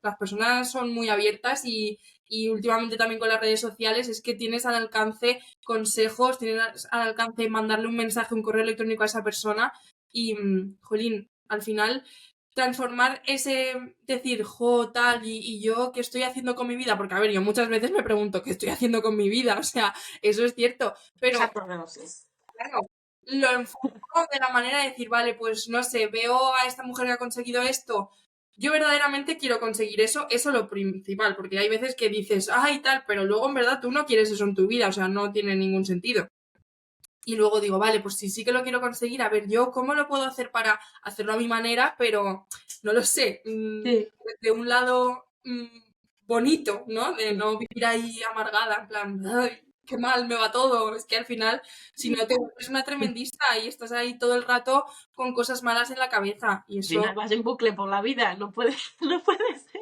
las personas son muy abiertas y últimamente también con las redes sociales es que tienes al alcance consejos, tienes al alcance mandarle un mensaje, un correo electrónico a esa persona y, jolín, al final transformar ese decir, jo, tal, y yo qué estoy haciendo con mi vida, porque a ver, yo muchas veces me pregunto qué estoy haciendo con mi vida, o sea, eso es cierto, pero Exacto, no, sí. claro, lo enfoco de la manera de decir, vale, pues no sé, veo a esta mujer que ha conseguido esto, yo verdaderamente quiero conseguir eso, eso es lo principal, porque hay veces que dices, ay, tal, pero luego en verdad tú no quieres eso en tu vida, o sea, no tiene ningún sentido. Y luego digo, vale, pues si sí que lo quiero conseguir, a ver, yo cómo lo puedo hacer para hacerlo a mi manera, pero no lo sé, Sí, de un lado bonito, ¿no? De sí. no vivir ahí amargada, en plan, ay, qué mal me va todo. Es que al final, si no te vuelves una tremendista y estás ahí todo el rato con cosas malas en la cabeza. Y Al final eso, vas en bucle por la vida, no puede, no puede ser.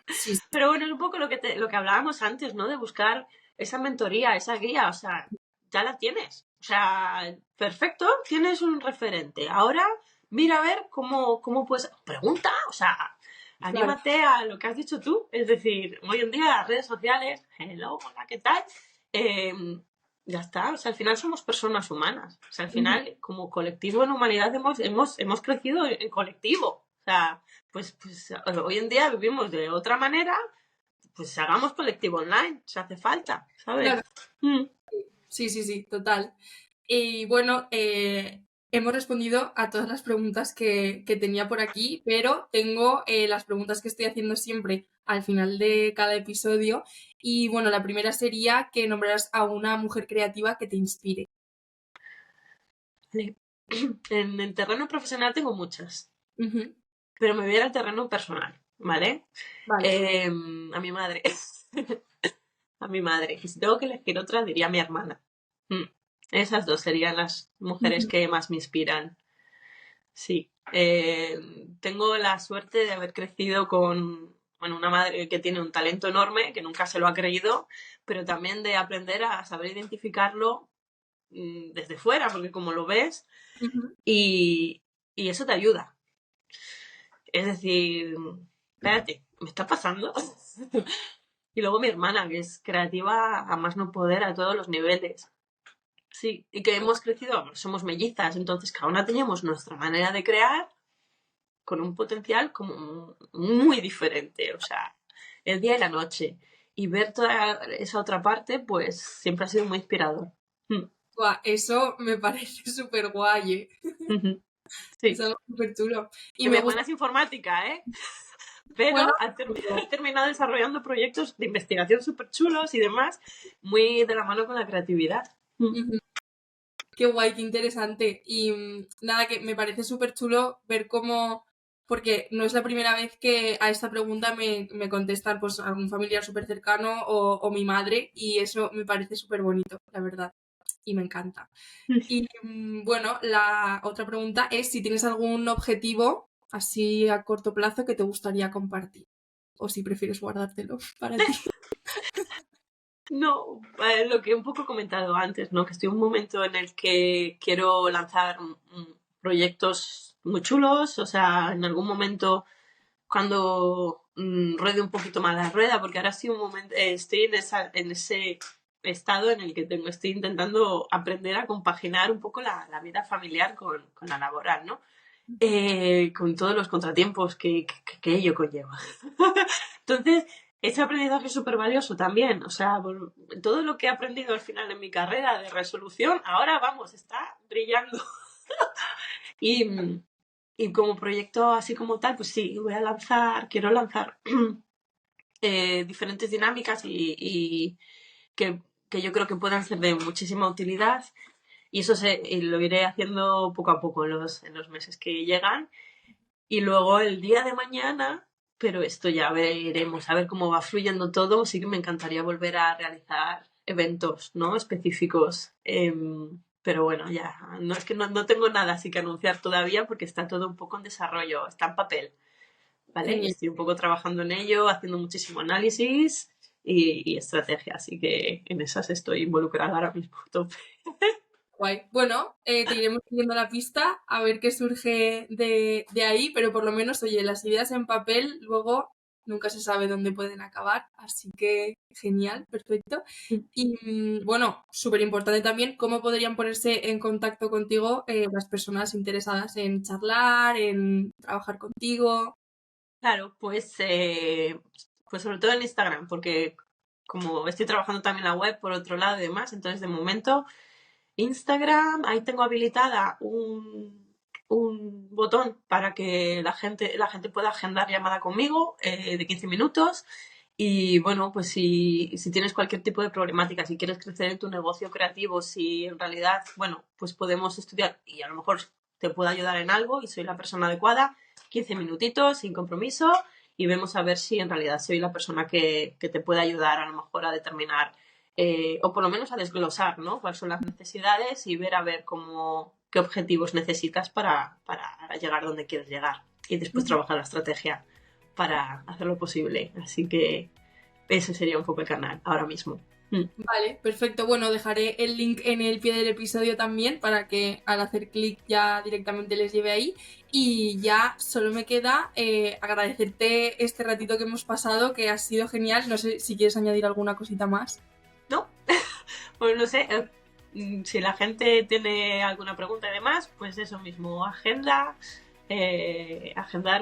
sí, sí, Pero bueno, es un poco lo que hablábamos antes, ¿no? De buscar esa mentoría, esa guía, o sea, ya la tienes. O sea, perfecto, tienes un referente. Ahora mira a ver cómo puedes... Pregunta, o sea, claro. anímate a lo que has dicho tú. Es decir, hoy en día las redes sociales, hello, hola, ¿qué tal? Eh, ya está, o sea, al final somos personas humanas. O sea, al final, como colectivo en humanidad hemos crecido en colectivo. O sea, pues hoy en día vivimos de otra manera, pues hagamos colectivo online, si hace falta, ¿sabes? Claro, Mm. sí, sí, sí, total. Y bueno, hemos respondido a todas las preguntas que tenía por aquí, pero tengo las preguntas que estoy haciendo siempre al final de cada episodio. Y bueno, la primera sería que nombraras a una mujer creativa que te inspire. Vale. En el terreno profesional tengo muchas, Ujú. pero me voy a ir al terreno personal, ¿vale? Vale. A mi madre. A mi madre. Y si tengo que elegir otra, diría a mi hermana. Mm. Esas dos serían las mujeres que más me inspiran. Sí. Tengo la suerte de haber crecido con una madre que tiene un talento enorme, que nunca se lo ha creído, pero también de aprender a saber identificarlo desde fuera, porque como lo ves, y eso te ayuda. Es decir, espérate, ¿me está pasando? Y luego mi hermana, que es creativa a más no poder a todos los niveles. Sí, y que hemos crecido, somos mellizas, entonces cada una teníamos nuestra manera de crear con un potencial como muy diferente, o sea, el día y la noche. Y ver toda esa otra parte, pues siempre ha sido muy inspirador. Buah, eso me parece súper guay, ¿eh? Sí. Eso es súper chulo. Y mi hermana es informática, ¿eh? Pero Bueno, ha terminado desarrollando proyectos de investigación súper chulos y demás, muy de la mano con la creatividad. Qué guay, qué interesante. Y nada, que me parece súper chulo ver cómo, porque no es la primera vez que a esta pregunta me contestan pues algún familiar súper cercano o mi madre, y eso me parece súper bonito, la verdad. Y me encanta. Y bueno, la otra pregunta es si tienes algún objetivo así a corto plazo que te gustaría compartir, o si prefieres guardártelo para ti. No, lo que un poco he comentado antes, ¿no? Que estoy en un momento en el que quiero lanzar proyectos muy chulos, o sea, en algún momento cuando ruede un poquito más la rueda, porque ahora sí un momento, estoy en ese estado en el que estoy intentando aprender a compaginar un poco la vida familiar con la laboral, ¿no? Con todos los contratiempos que ello conlleva. Entonces, ese aprendizaje es súper valioso también. O sea, todo lo que he aprendido al final en mi carrera de resolución, ahora vamos, está brillando. y como proyecto así como tal, pues sí, quiero lanzar diferentes dinámicas y que yo creo que puedan ser de muchísima utilidad. Y eso lo iré haciendo poco a poco en los meses que llegan. Y luego el día de mañana, pero esto ya veremos, a ver cómo va fluyendo todo. Sí que me encantaría volver a realizar eventos, ¿no? Específicos. Pero bueno, ya, no es que no tengo nada así que anunciar todavía porque está todo un poco en desarrollo, está en papel, ¿vale? Genial. Estoy un poco trabajando en ello, haciendo muchísimo análisis y estrategia, así que en esas estoy involucrada ahora mismo. Guay. Bueno, te iremos siguiendo la pista a ver qué surge de ahí, pero por lo menos, oye, las ideas en papel luego nunca se sabe dónde pueden acabar, así que genial, perfecto. Y bueno, súper importante también cómo podrían ponerse en contacto contigo las personas interesadas en charlar, en trabajar contigo. Claro, pues sobre todo en Instagram, porque como estoy trabajando también la web por otro lado y demás, entonces de momento Instagram, ahí tengo habilitada un botón para que la gente pueda agendar llamada conmigo de 15 minutos. Y bueno, pues si tienes cualquier tipo de problemática, si quieres crecer en tu negocio creativo, si en realidad, bueno, pues podemos estudiar y a lo mejor te puedo ayudar en algo y soy la persona adecuada, 15 minutitos sin compromiso y vemos a ver si en realidad soy la persona que te puede ayudar a lo mejor a determinar o por lo menos a desglosar, ¿no? Cuáles son las necesidades y ver a ver qué objetivos necesitas para llegar donde quieres llegar y después trabajar la estrategia para hacerlo posible. Así que ese sería un poco el canal ahora mismo. Vale, perfecto. Bueno, dejaré el link en el pie del episodio también para que al hacer clic ya directamente les lleve ahí. Y ya solo me queda agradecerte este ratito que hemos pasado, que ha sido genial. No sé si quieres añadir alguna cosita más. ¿No? Pues no sé, si la gente tiene alguna pregunta y demás, pues eso mismo, agendar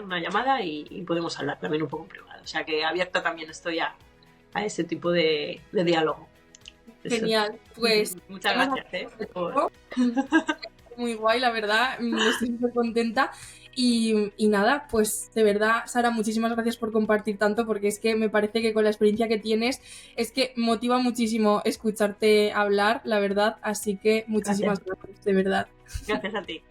una llamada y podemos hablar también un poco en privado. O sea que abierta también estoy a ese tipo de diálogo. Eso. Genial, pues muchas gracias. Muy guay, la verdad, estoy súper contenta. Y nada, pues de verdad, Sara, muchísimas gracias por compartir tanto, porque es que me parece que con la experiencia que tienes, es que motiva muchísimo escucharte hablar, la verdad, así que muchísimas gracias de verdad. Gracias a ti.